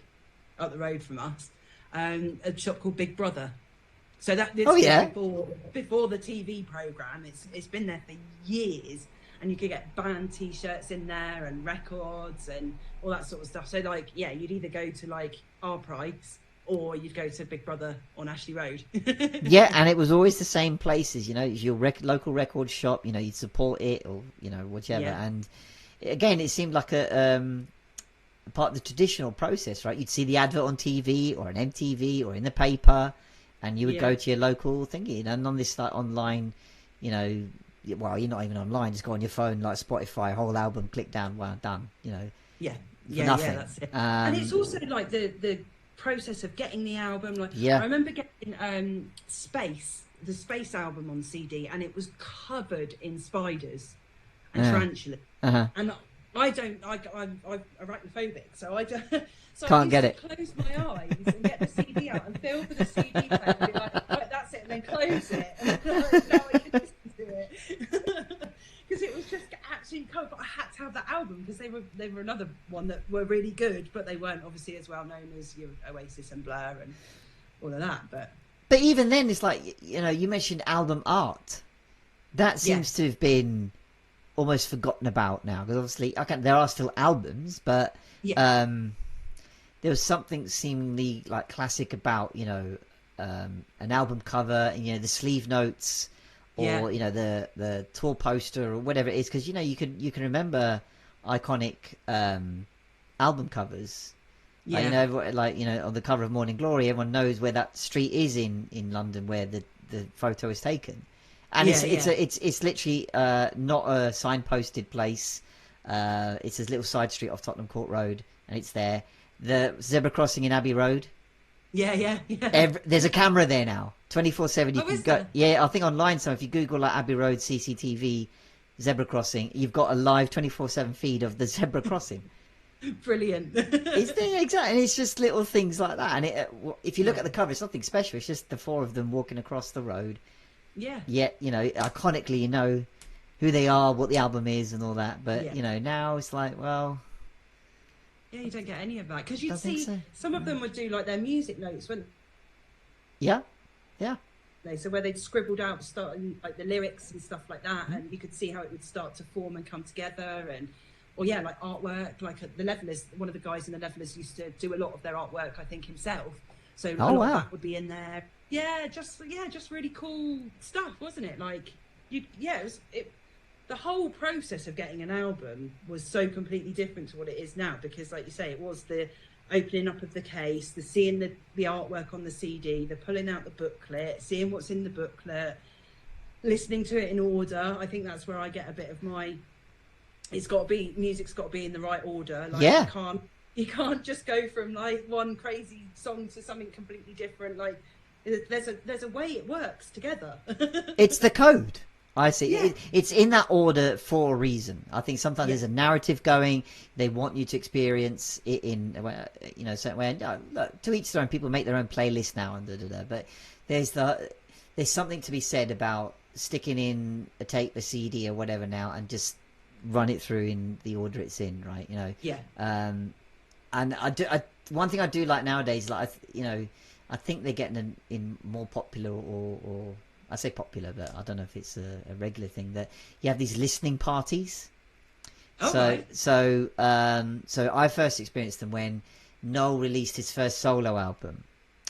up the road from us. A shop called Big Brother. So before the TV program, it's been there for years. And you could get band T-shirts in there and records and all that sort of stuff. So like, you'd either go to like Our Price or you'd go to Big Brother on Ashley Road. Yeah, and it was always the same places. You know, it's your local record shop. You know, you'd support it or you know whichever. Yeah. And again, it seemed like a part of the traditional process, right? You'd see the advert on TV or on MTV or in the paper, and you would go to your local thingy. And on this like online, you know. Well, you're not even online. Just go on your phone, like Spotify, whole album, click down, wow, done. You know, nothing. That's it. And it's also like the process of getting the album. Like, I remember getting the Space album on CD, and it was covered in spiders and tarantulas. And I'm arachnophobic, so I don't. So Can't I get it. Close my eyes and get the CD out and feel for the CD player and be like, right, that's it, and then close it. And then now I can listen to it. Because it was just absolutely covered. But I had to have that album because they were another one that were really good, but they weren't obviously as well known as your Oasis and Blur and all of that. But even then, it's like, you know, you mentioned album art. That seems to have been almost forgotten about now because obviously, there are still albums, but there was something seemingly like classic about, you know, an album cover and, you know, the sleeve notes or, you know, the tour poster or whatever it is. Because, you know, you can remember iconic album covers. Like, you know, on the cover of Morning Glory, everyone knows where that street is in London where the photo is taken. And it's literally not a signposted place. It's a little side street off Tottenham Court Road, and it's there. The zebra crossing in Abbey Road. There's a camera there now, 24/7. You can go. There? Yeah, I think online. So if you Google like Abbey Road CCTV zebra crossing, you've got a live 24/7 feed of the zebra crossing. Brilliant. It's there, exactly, and it's just little things like that. And if you look at the cover, it's nothing special. It's just the four of them walking across the road. Yeah. Yet, you know, iconically, you know who they are, what the album is, and all that. But you know, now it's like, well. Yeah, you don't get any of that because you'd see some of them would do like their music notes, wouldn't? Yeah. So where they'd scribbled out starting like the lyrics and stuff like that, and you could see how it would start to form and come together, like artwork. Like the Levelers, one of the guys in the Levelers used to do a lot of their artwork, I think himself. So a lot of that would be in there. Just really cool stuff, wasn't it? Like the whole process of getting an album was so completely different to what it is now because, like you say, it was the opening up of the case, the seeing the artwork on the CD, the pulling out the booklet, seeing what's in the booklet, listening to it in order. I think that's where I get a bit of my... music's got to be in the right order. Like, you can't just go from like one crazy song to something completely different. Like there's a way it works together. It's the code. I see. It's in that order for a reason. I think sometimes there's a narrative going. They want you to experience it in, you know, certain way. Look, to each their own. People make their own playlist now and But there's something to be said about sticking in a tape, a CD, or whatever now, and just run it through in the order it's in, right? You know. Yeah. And one thing I do like nowadays, like you know, I think they're getting in more popular or I say popular, but I don't know if it's a regular thing that you have these listening parties. So I first experienced them when Noel released his first solo album.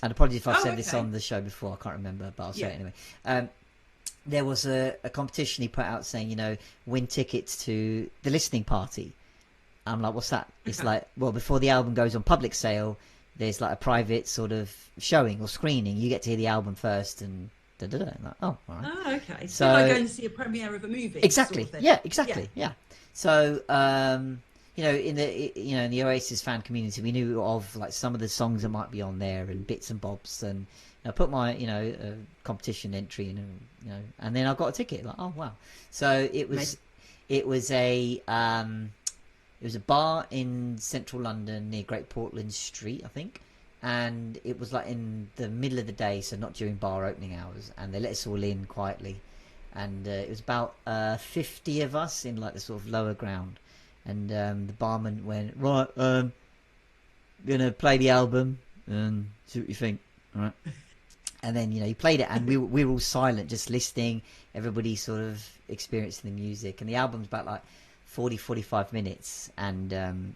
And apologies if I've said this on the show before, I can't remember, but I'll say it anyway. There was a competition he put out saying, you know, win tickets to the listening party. I'm like, what's that? It's like, well, before the album goes on public sale, there's like a private sort of showing or screening. You get to hear the album first, and da da da. Like, oh, all right. Oh, okay. So like going to see a premiere of a movie. exactly, Sort of thing. yeah, exactly, yeah. So you know, in the Oasis fan community, we knew of like some of the songs that might be on there and bits and bobs, and I put my competition entry in, and and then I got a ticket. Like, oh wow! So it was a bar in central London near Great Portland Street, I think, and it was like in the middle of the day, so not during bar opening hours, and they let us all in quietly, and it was about 50 of us in like the sort of lower ground, and the barman went, right, gonna play the album and see what you think, all right? And then he played it, and we were all silent, just listening, everybody sort of experiencing the music, and the album's about like 45 minutes, and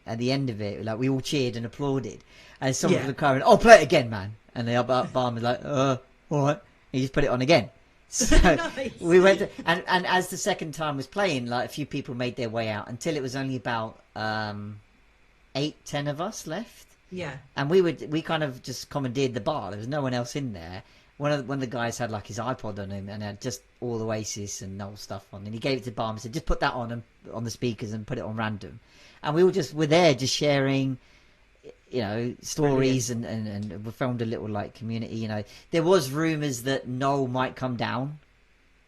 at the end of it, like, we all cheered and applauded, and someone from the car went, oh, play it again, man. And the barman was like, all right. He just put it on again. So Nice. we went to, and as the second time was playing, like, a few people made their way out until it was only about 8-10 of us left. Yeah. And we kind of just commandeered the bar. There was no one else in there. One of the guys had like his iPod on him and had just all the Oasis and Noel stuff on, and he gave it to the barman and said, just put that on the speakers and put it on random. And we all were there just sharing, stories, and we found a little like community. There was rumours that Noel might come down,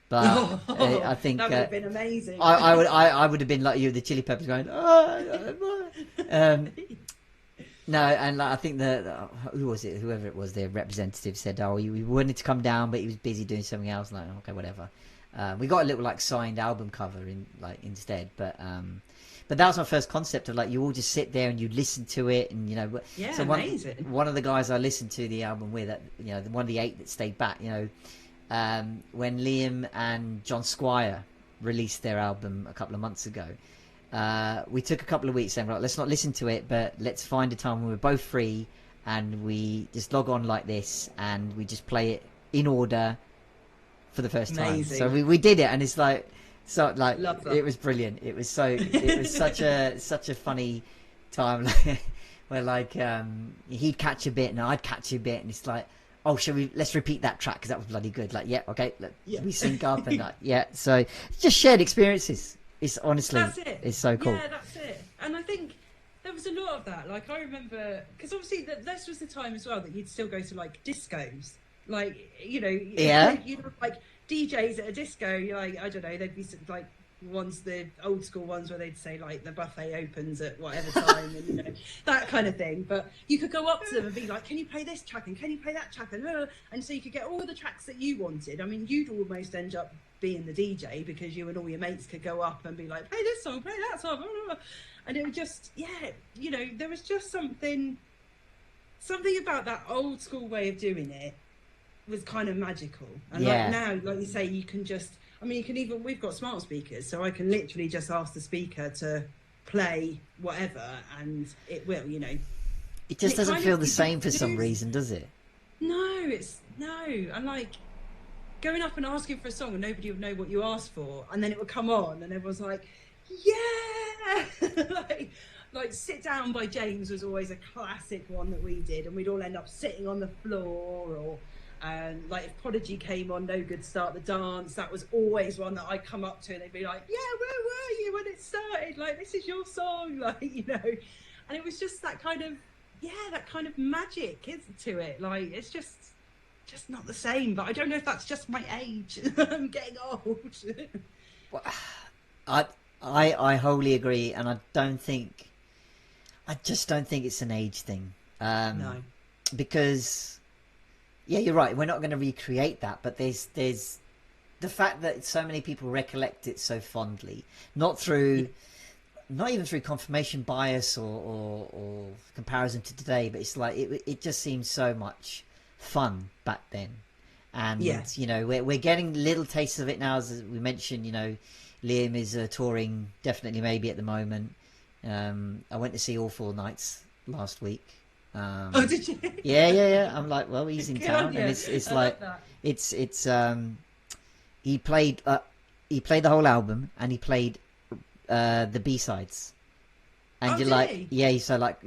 but I think that would have been amazing. I would have been like you, the Chili Peppers, going, no, and like, I think whoever it was, their representative said, oh, we wanted to come down, but he was busy doing something else. Like, okay, whatever. We got a little like signed album cover instead, but that was my first concept of like, you all just sit there and you listen to it, and so amazing. One of the guys I listened to the album with, one of the 8 that stayed back, when Liam and John Squire released their album a couple of months ago. We took a couple of weeks saying, right, let's not listen to it, but let's find a time when we're both free and we just log on like this and we just play it in order for the first time. So we did it, and it's like, so like, it was brilliant. It was such a funny time, where like he'd catch a bit and I'd catch a bit, and it's like, oh, let's repeat that track because that was bloody good. Like, yeah, okay, we sync up, and so just shared experiences. It's honestly, it's so cool. Yeah, that's it. And I think there was a lot of that. Like, I remember, because obviously this was the time as well that you'd still go to like discos. Like, like DJs at a disco, like, I don't know, they'd be like the old school ones where they'd say like the buffet opens at whatever time, and that kind of thing. But you could go up to them and be like, can you play this track, and can you play that track, and so you could get all the tracks that you wanted. I mean, you'd almost end up being the DJ because you and all your mates could go up and be like, play this song, play that song, and it would just, there was just something about that old school way of doing it was kind of magical. And like now, like you say, you can just, we've got smart speakers, so I can literally just ask the speaker to play whatever, and it will, It just doesn't feel the same for some reason, does it? No, and like going up and asking for a song and nobody would know what you asked for, and then it would come on and everyone's like, yeah. like Sit Down by James was always a classic one that we did, and we'd all end up sitting on the floor, or like if Prodigy came on, No Good Start the Dance, that was always one that I'd come up to and they'd be like, yeah, where were you when it started, like, this is your song, like, and it was just that kind of magic to it. Like, it's just not the same. But I don't know if that's just my age. I'm getting old. Well, I wholly agree, and I just don't think it's an age thing. No, because you're right. We're not going to recreate that, but there's the fact that so many people recollect it so fondly, not even through confirmation bias or comparison to today, but it's like it just seems so much fun back then. And we're getting little tastes of it now, as we mentioned. Liam is touring, definitely, maybe at the moment. I went to see All Four Nights last week. Oh, did you? Yeah. I'm like, well, he's in town, and it's like it's he played the whole album, and he played the B-sides, and you're like, so like,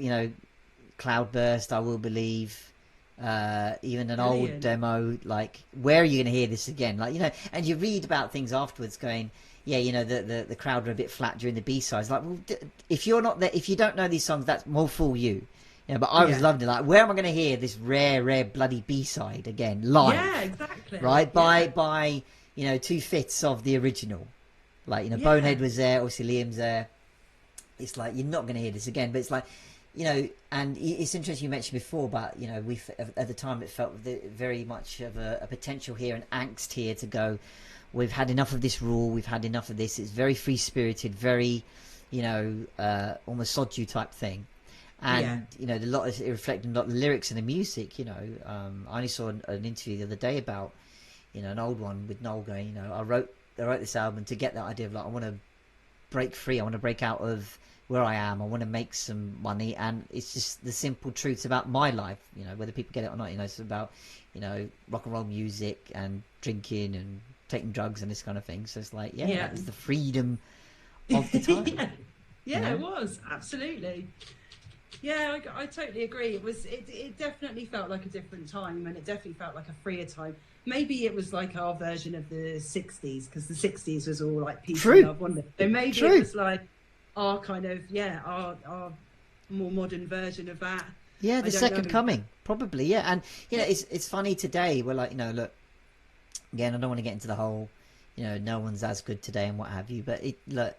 Cloudburst, I Will Believe, even an old Brilliant. demo. Like, where are you going to hear this again? Like, you know, and you read about things afterwards, going, yeah, you know, the crowd were a bit flat during the B-sides. Like, well, if you're not there, if you don't know these songs, that's more fool you. Yeah, but I was Yeah. loving it. Like, where am I going to hear this rare bloody B-side again live? Yeah, exactly. Right, Yeah. by you know, 2/5 of the original. Like, you know, Yeah. Bonehead was there, obviously Liam's there. It's like, you're not going to hear this again, but it's like, you know, and it's interesting you mentioned before, but you know, at the time it felt very much of a potential here, and angst here to go, we've had enough of this rule, we've had enough of this. It's very free spirited, very, you know, almost sod you type thing. Yeah. And you know, it reflected a lot of the lyrics and the music. You know, I only saw an interview the other day about, you know, an old one with Noel going, you know, I wrote this album to get that idea of like, I want to break free, I want to break out of where I am, I want to make some money, and it's just the simple truths about my life, you know, whether people get it or not. You know, it's about, you know, rock and roll music and drinking and taking drugs and this kind of thing. So it's like, yeah, that was the freedom of the time. Yeah. Yeah, You know? it was absolutely. Yeah, I totally agree. It definitely felt like a different time, and it definitely felt like a freer time. Maybe it was like our version of the 60s, because the 60s was all like peace True. and love, wasn't it? So maybe True. it was like our kind of, our more modern version of that. Yeah, I the don't second know. coming, probably. Yeah, and you know, it's funny today. We're like, you know, look, again, I don't want to get into the whole, you know, no one's as good today and what have you. But look,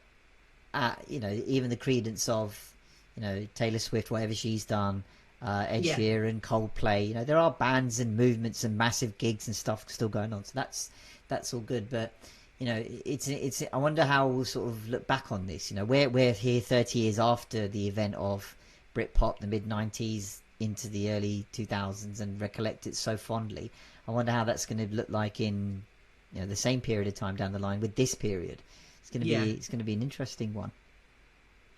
you know, even the credence of, you know, Taylor Swift, whatever she's done, Ed Yeah. Sheeran, Coldplay. You know, there are bands and movements and massive gigs and stuff still going on. So that's all good. But you know, it's. I wonder how we'll sort of look back on this. You know, we're here 30 years after the event of Britpop, the mid 90s into the early 2000s, and recollect it so fondly. I wonder how that's going to look like in, you know, the same period of time down the line with this period. It's going to Yeah. be an interesting one.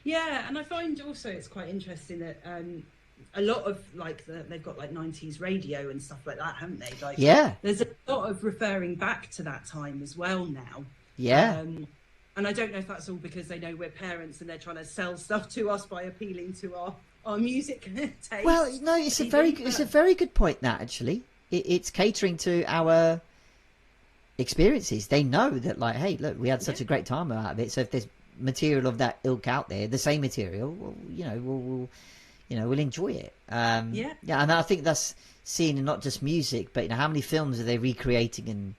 Yeah, and I find also it's quite interesting that a lot of like they've got like 90s radio and stuff like that, haven't they? Like, Yeah, there's a lot of referring back to that time as well now. yeah. And I don't know if that's all because they know we're parents and they're trying to sell stuff to us by appealing to our music taste. Well, no, it's a very good point. That actually, it's catering to our experiences. They know that, like, hey, look, we had such a great time out of it. So if there's material of that ilk out there, the same material, well, you know, we'll enjoy it. Yeah, and I think that's seen in not just music, but you know, how many films are they recreating? And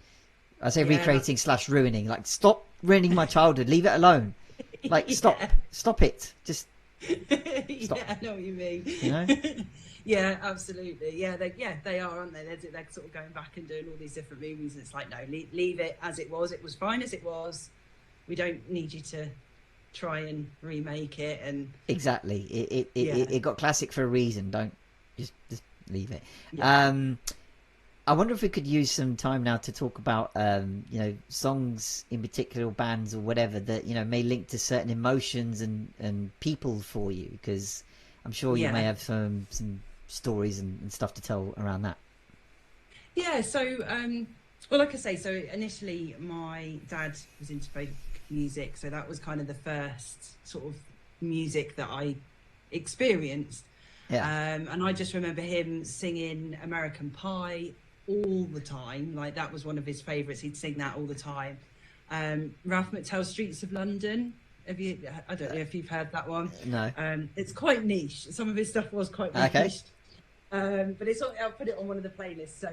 I say recreating / ruining. Like, stop ruining my childhood. Leave it alone. Like, stop it. Just stop. Yeah, I know what you mean. You know? Yeah, absolutely. Yeah, they are, aren't they? They're sort of going back and doing all these different movies, and it's like, no, leave it as it was. It was fine as it was. We don't need you to try and remake it. And exactly, it got classic for a reason. Don't just leave it. Yeah. I wonder if we could use some time now to talk about you know, songs in particular, or bands or whatever that, you know, may link to certain emotions and people for you, because I'm sure you may have some stories and stuff to tell around that. Yeah, so well, like I say, so initially my dad was into folk music, so that was kind of the first sort of music that I experienced. And I just remember him singing American Pie all the time. Like, that was one of his favourites. He'd sing that all the time. Ralph McTell's Streets of London. I don't know if you've heard that one. No. It's quite niche. Some of his stuff was quite niche. Okay. But I'll put it on one of the playlists, so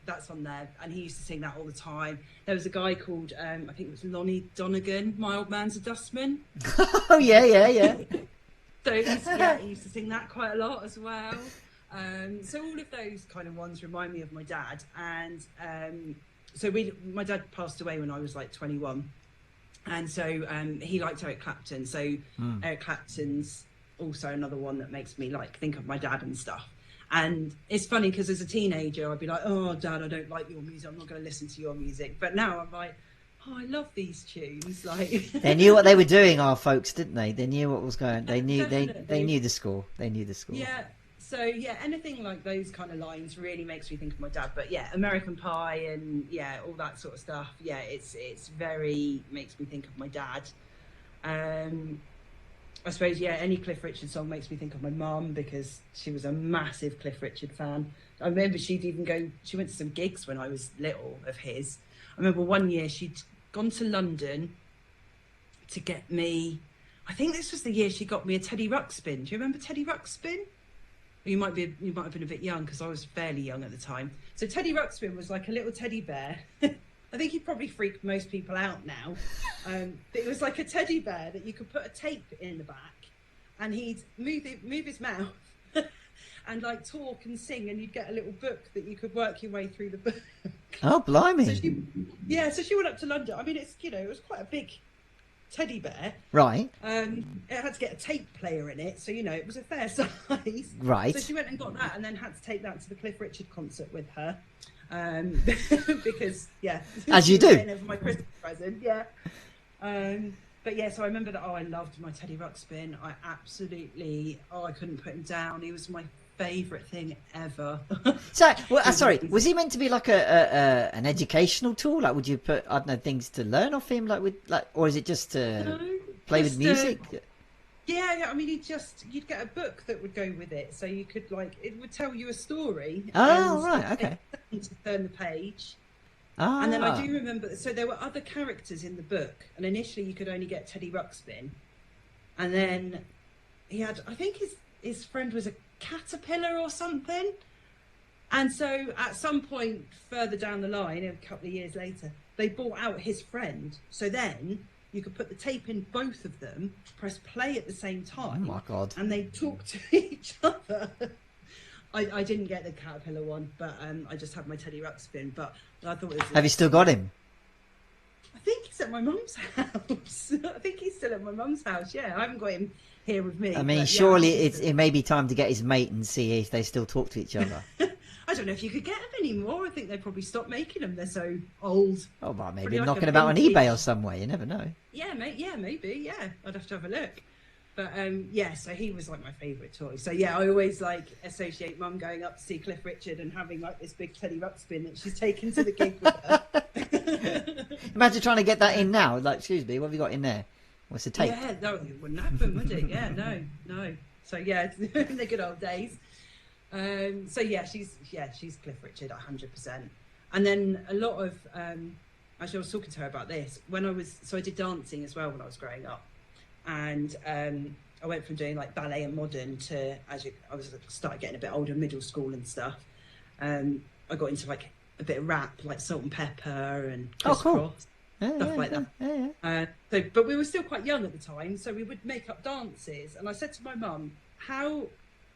that's on there. And he used to sing that all the time. There was a guy called, I think it was Lonnie Donegan, My Old Man's a Dustman. Oh, yeah. So he used to sing that quite a lot as well. So all of those kind of ones remind me of my dad. And so my dad passed away when I was like 21. And so he liked Eric Clapton. So Eric Clapton's also another one that makes me like think of my dad and stuff. And it's funny because as a teenager, I'd be like, oh, Dad, I don't like your music. I'm not going to listen to your music. But now I'm like, oh, I love these tunes. Like, they knew what they were doing, our folks, didn't they? They knew what was going. They knew Definitely. they knew the score. They knew the score. Yeah. So yeah, anything like those kind of lines really makes me think of my dad. But yeah, American Pie and all that sort of stuff. Yeah, it's very makes me think of my dad. I suppose, yeah, any Cliff Richard song makes me think of my mum because she was a massive Cliff Richard fan. I remember she went to some gigs when I was little of his. I remember one year she'd gone to London to get me, I think this was the year she got me a Teddy Ruxpin. Do you remember Teddy Ruxpin? You might have been a bit young because I was fairly young at the time. So Teddy Ruxpin was like a little teddy bear. I think he'd probably freak most people out now. But it was like a teddy bear that you could put a tape in the back, and he'd move his mouth and like talk and sing, and you'd get a little book that you could work your way through the book. Oh, blimey! So she went up to London. I mean, it was quite a big teddy bear. Right. It had to get a tape player in it, so it was a fair size. Right. So she went and got that, and then had to take that to the Cliff Richard concert with her. Because as you do, for my Christmas present, but yeah, so I remember that. I loved my Teddy Ruxpin. I couldn't put him down. He was my favourite thing ever. So, sorry, was he meant to be like an educational tool? Like, would you put, I don't know, things to learn off him, or is it just to play with music? Yeah, I mean, you'd get a book that would go with it, so you could it would tell you a story. Oh, right, okay. To turn the page. Ah. And then I do remember, so there were other characters in the book, and initially you could only get Teddy Ruxpin, and then he had, I think his friend was a caterpillar or something, and so at some point further down the line, a couple of years later, they bought out his friend, so then you could put the tape in both of them, press play at the same time. Oh my God. And they talk to each other. I didn't get the caterpillar one, but I just had my Teddy Ruxpin. But I thought it was. Have you still got him? I think he's at my mum's house. I think he's still at my mum's house. Yeah, I haven't got him here with me. I mean, surely it may be time to get his mate and see if they still talk to each other. I don't know if you could get them anymore. I think they probably stopped making them. They're so old. Oh, well, maybe Probably knocking like a about on vintage. eBay or somewhere. You never know. Yeah, maybe. Yeah, I'd have to have a look. But so he was like my favourite toy. So yeah, I always associate Mum going up to see Cliff Richard and having this big Teddy Ruxpin that she's taken to the gig with her. Imagine trying to get that in now. Excuse me, what have you got in there? What's the tape? Yeah, no, it wouldn't happen, would it? Yeah, no. So yeah, in the good old days. So yeah, she's Cliff Richard 100%. And then a lot of actually I was talking to her about this when I did dancing as well when I was growing up. And I went from doing ballet and modern to I started getting a bit older, middle school and stuff. I got into a bit of rap, like Salt and Pepper and Criss Cross, stuff like that. Yeah. But we were still quite young at the time, so we would make up dances. And I said to my mum how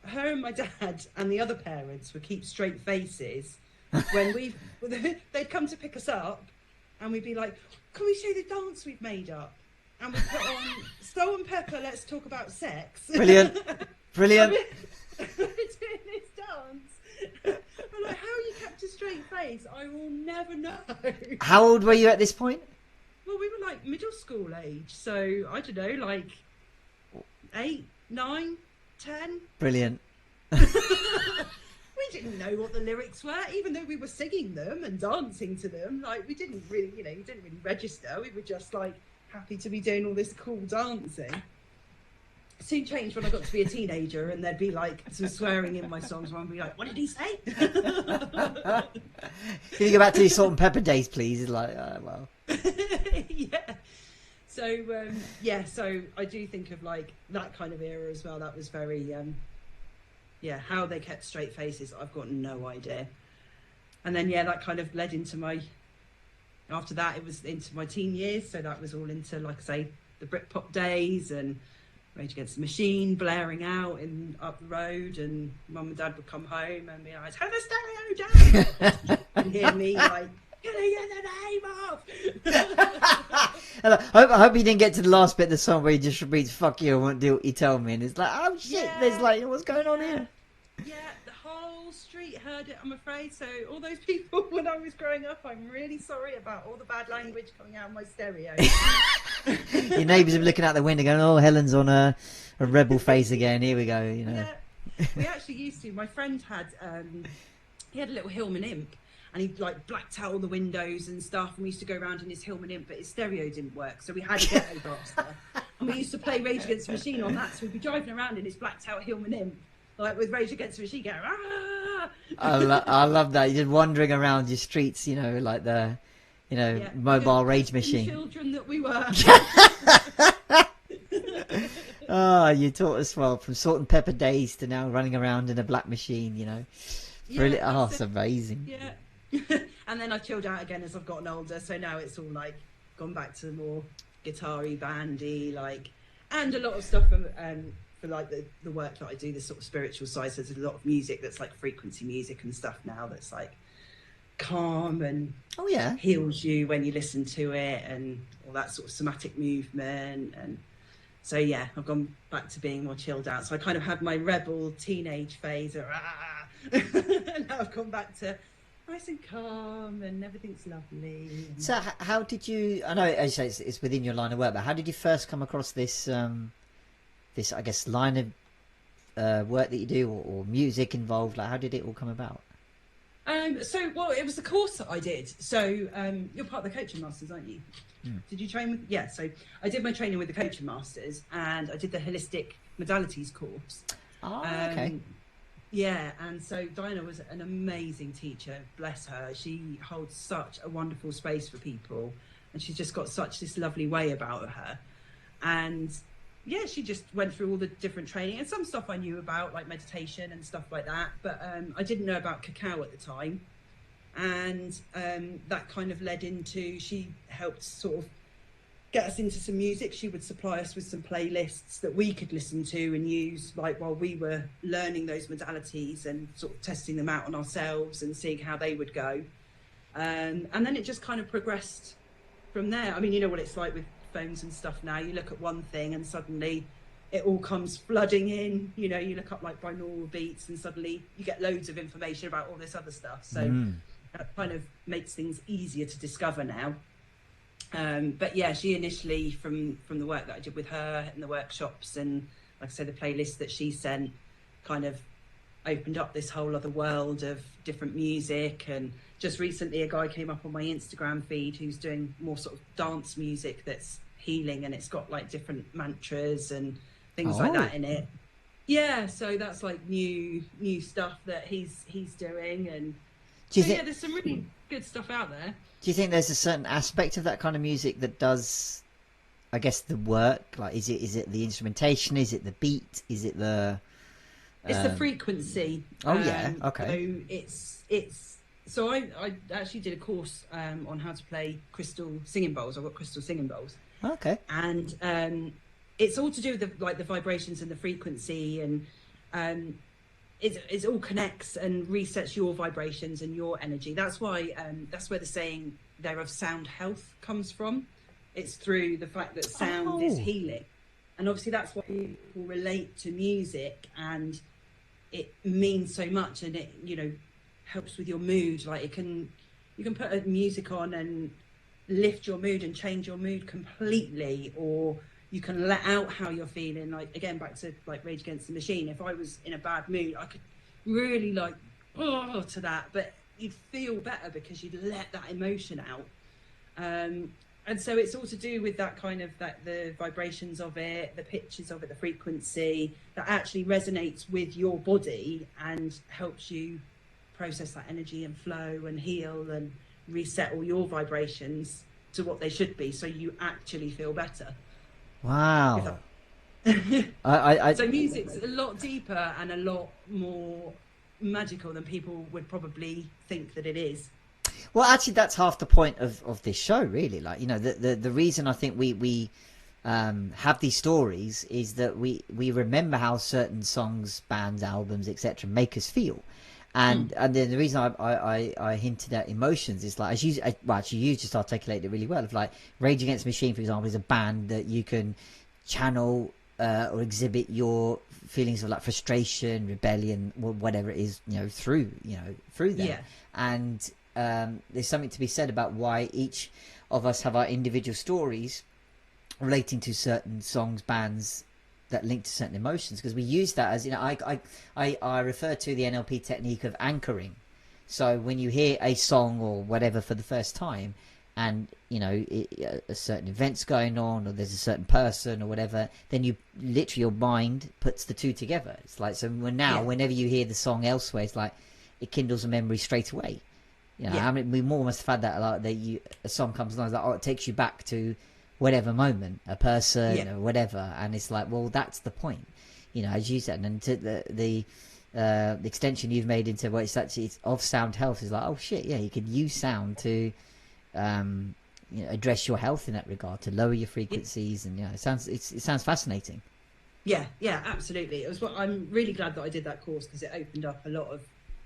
her and my dad and the other parents would keep straight faces when they'd come to pick us up, and we'd be like, "Can we show the dance we've made up?" And we put on Salt and Pepper, Let's Talk About Sex. Brilliant. We're doing this dance. I'm like, how you kept a straight face, I will never know. How old were you at this point? Well, we were middle school age, so I don't know, 8, 9, 10. Brilliant. We didn't know what the lyrics were, even though we were singing them and dancing to them. We didn't really, you didn't really register. We were just happy to be doing all this cool dancing. Soon changed when I got to be a teenager, and there'd be some swearing in my songs where I'd be like, "What did he say?" Can you go back to your Salt and Pepper days, please? It's well. Yeah. So so I do think of that kind of era as well. That was very how they kept straight faces, I've got no idea. And then that kind of led into after that it was into my teen years, so that was all into I say the Britpop days and Rage Against the Machine blaring out up the road, and Mum and Dad would come home and be like, "Turn the stereo down!" and hear me "Can I get the name off?" I hope you didn't get to the last bit of the song where he just repeats "fuck you, I won't do what you tell me," and it's oh shit, Yeah. there's what's going on here? Yeah, the whole street heard it, I'm afraid. So all those people when I was growing up, I'm really sorry about all the bad language coming out of my stereo. Your neighbours are looking out the window going, "Oh, Helen's on a rebel face again, here we go." Yeah, we actually used to. My friend had he had a little Hillman imp, and he blacked out all the windows and stuff, and we used to go around in his Hillman imp, but his stereo didn't work, so we had a ghetto blaster. And we used to play Rage Against the Machine on that, so we'd be driving around in this blacked out Hillman imp, like with Rage Against the Machine going, ah! I love that. You're just wandering around your streets, you know, like the, you know, Yeah, mobile like rage machine. Children that we were. Oh, you taught us well, from Salt and Pepper days to now running around in a black machine, you know. Brilliant. Yeah, Oh, it's amazing. Yeah. And then I chilled out again as I've gotten older, so now it's all like gone back to more guitar-y, bandy, like, and a lot of stuff for like the work that I do, the sort of spiritual side. So there's a lot of music that's like frequency music and stuff now that's like calm and Oh yeah, heals you when you listen to it, and all that sort of somatic movement. And so yeah, I've gone back to being more chilled out. So I kind of had my rebel teenage phase of and now I've gone back to nice and calm and everything's lovely. so how did you, I know as you say it's within your line of work, but how did you first come across this this, I guess, line of work that you do, or music involved? Like, how did it all come about? So, well, it was the course that I did. So, you're part of the Coaching Masters, aren't you? Did you train with? Yeah. So, I did my training with the Coaching Masters, and I did the holistic modalities course. Oh, okay. Yeah, and so Diana was an amazing teacher. Bless her. She holds such a wonderful space for people, and she's just got such this lovely way about her. And yeah, she just went through all the different training, and some stuff I knew about, like meditation and stuff like that, but I didn't know about cacao at the time. And that kind of led into, she helped sort of get us into some music. She would supply us with some playlists that we could listen to and use, like, while we were learning those modalities and sort of testing them out on ourselves and seeing how they would go. And then it just kind of progressed from there. I mean, you know what it's like with phones and stuff now. You look at one thing and suddenly it all comes flooding in. You know, you look up like binaural beats and suddenly you get loads of information about all this other stuff. So that kind of makes things easier to discover now. But yeah, she initially, from the work that I did with her and the workshops and, like I said, the playlist that she sent, kind of opened up this whole other world of different music. And just recently a guy came up on my Instagram feed who's doing more sort of dance music that's healing, and it's got like different mantras and things like that in it. Yeah, so that's like new stuff that he's doing. And so yeah, there's some really good stuff out there. Do you think there's a certain aspect of that kind of music that does, I guess, the work? Like, is it the instrumentation? Is it the beat? Is it the? It's the frequency. Oh yeah, okay. So so I actually did a course on how to play crystal singing bowls. I've got crystal singing bowls. Okay. And it's all to do with the vibrations and the frequency, and it all connects and resets your vibrations and your energy. That's why that's where the saying thereof sound health comes from. It's through the fact that sound is healing, and obviously that's why people relate to music, and it means so much, and it, you know, helps with your mood. Like you can put a music on and lift your mood and change your mood completely, or you can let out how you're feeling. Like, again, back to like Rage Against the Machine, if I was in a bad mood, I could really like to that, but you'd feel better because you'd let that emotion out. And so it's all to do with that kind of, that the vibrations of it, the pitches of it, the frequency that actually resonates with your body and helps you process that energy and flow and heal and reset all your vibrations to what they should be, so you actually feel better. Wow. So music's a lot deeper and a lot more magical than people would probably think that it is. Well, actually, that's half the point of this show, really. Like, you know, the reason I think we have these stories is that we remember how certain songs, bands, albums, etc. make us feel. And then the reason I hinted at emotions is, like, actually you just articulated it really well. Of like Rage Against the Machine, for example, is a band that you can channel or exhibit your feelings of like frustration, rebellion, whatever it is, you know, through them. Yeah. And there's something to be said about why each of us have our individual stories relating to certain songs, bands that link to certain emotions, because we use that as, you know, I refer to the NLP technique of anchoring. So when you hear a song or whatever for the first time, and a certain event's going on, or there's a certain person or whatever, then you literally, your mind puts the two together. It's like, so whenever you hear the song elsewhere, it's like it kindles a memory straight away. I mean, we more must have had that a lot, that a song comes along, it's like, it takes you back to whatever moment, a person or whatever, and it's like, well, that's the point, as you said. And to the extension you've made into what it's of sound health is like, oh shit, you could use sound to address your health in that regard, to lower your frequencies. And it sounds fascinating. Yeah, absolutely. I'm really glad that I did that course, because it opened up a lot of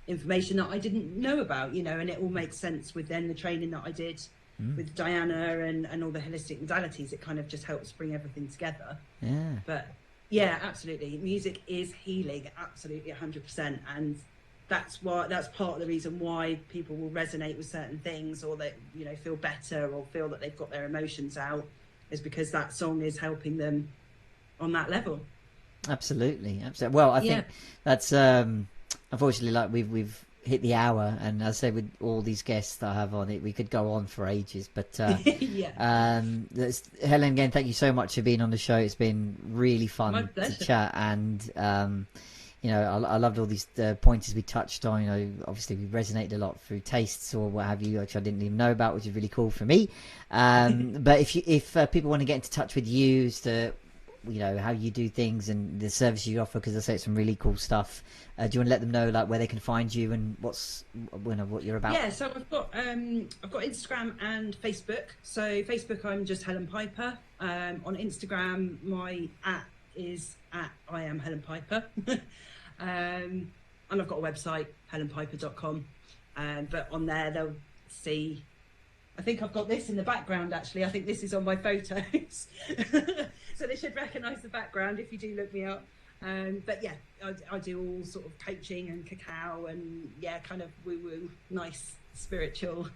information that I didn't know about, and it all makes sense with then the training that I did with Diana and all the holistic modalities. It kind of just helps bring everything together. But absolutely, music is healing, absolutely 100%. And that's part of the reason why people will resonate with certain things, or they feel better, or feel that they've got their emotions out, is because that song is helping them on that level. Absolutely. Well, I think that's unfortunately, like we've hit the hour, and as I say, with all these guests that I have on it, we could go on for ages. But Helen, again, thank you so much for being on the show. It's been really fun to chat, and I loved all these pointers we touched on. Obviously we resonated a lot through tastes or what have you, which I didn't even know about, which is really cool for me. But if people want to get into touch with you as to how you do things and the service you offer, because I say it's some really cool stuff, do you want to let them know like where they can find you and what you're about? So I've got Instagram and Facebook. So Facebook, I'm just Helen Piper. On Instagram, my is I am Helen Piper. And I've got a website, helenpiper.com. But on there they'll see, I think I've got this in the background, actually. I think this is on my photos. So they should recognise the background if you do look me up. But I do all sort of coaching and cacao and kind of woo-woo, nice spiritual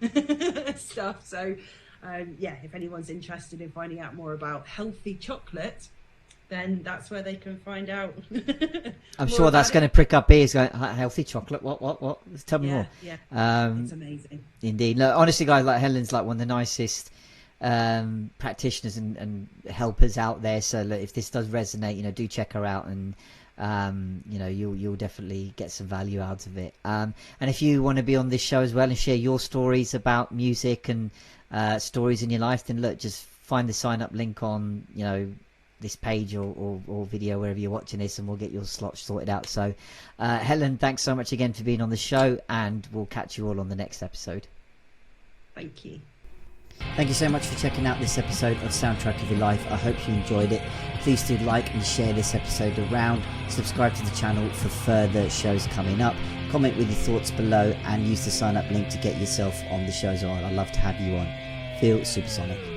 stuff. So if anyone's interested in finding out more about healthy chocolate, then that's where they can find out. I'm sure that's going to prick up ears going, healthy chocolate, what? Tell me more. It's amazing. Indeed. No, honestly, guys, like Helen's like one of the nicest practitioners and helpers out there. So if this does resonate, do check her out, and you'll definitely get some value out of it. And if you want to be on this show as well and share your stories about music and stories in your life, then look, just find the sign up link on this page or video wherever you're watching this, and we'll get your slots sorted out. So Helen, thanks so much again for being on the show, and we'll catch you all on the next episode. Thank you. Thank you so much for checking out this episode of Soundtrack of Your Life. I hope you enjoyed it. Please do like and share this episode around. Subscribe to the channel for further shows coming up. Comment with your thoughts below, and use the sign up link to get yourself on the shows on. I'd love to have you on. Feel supersonic.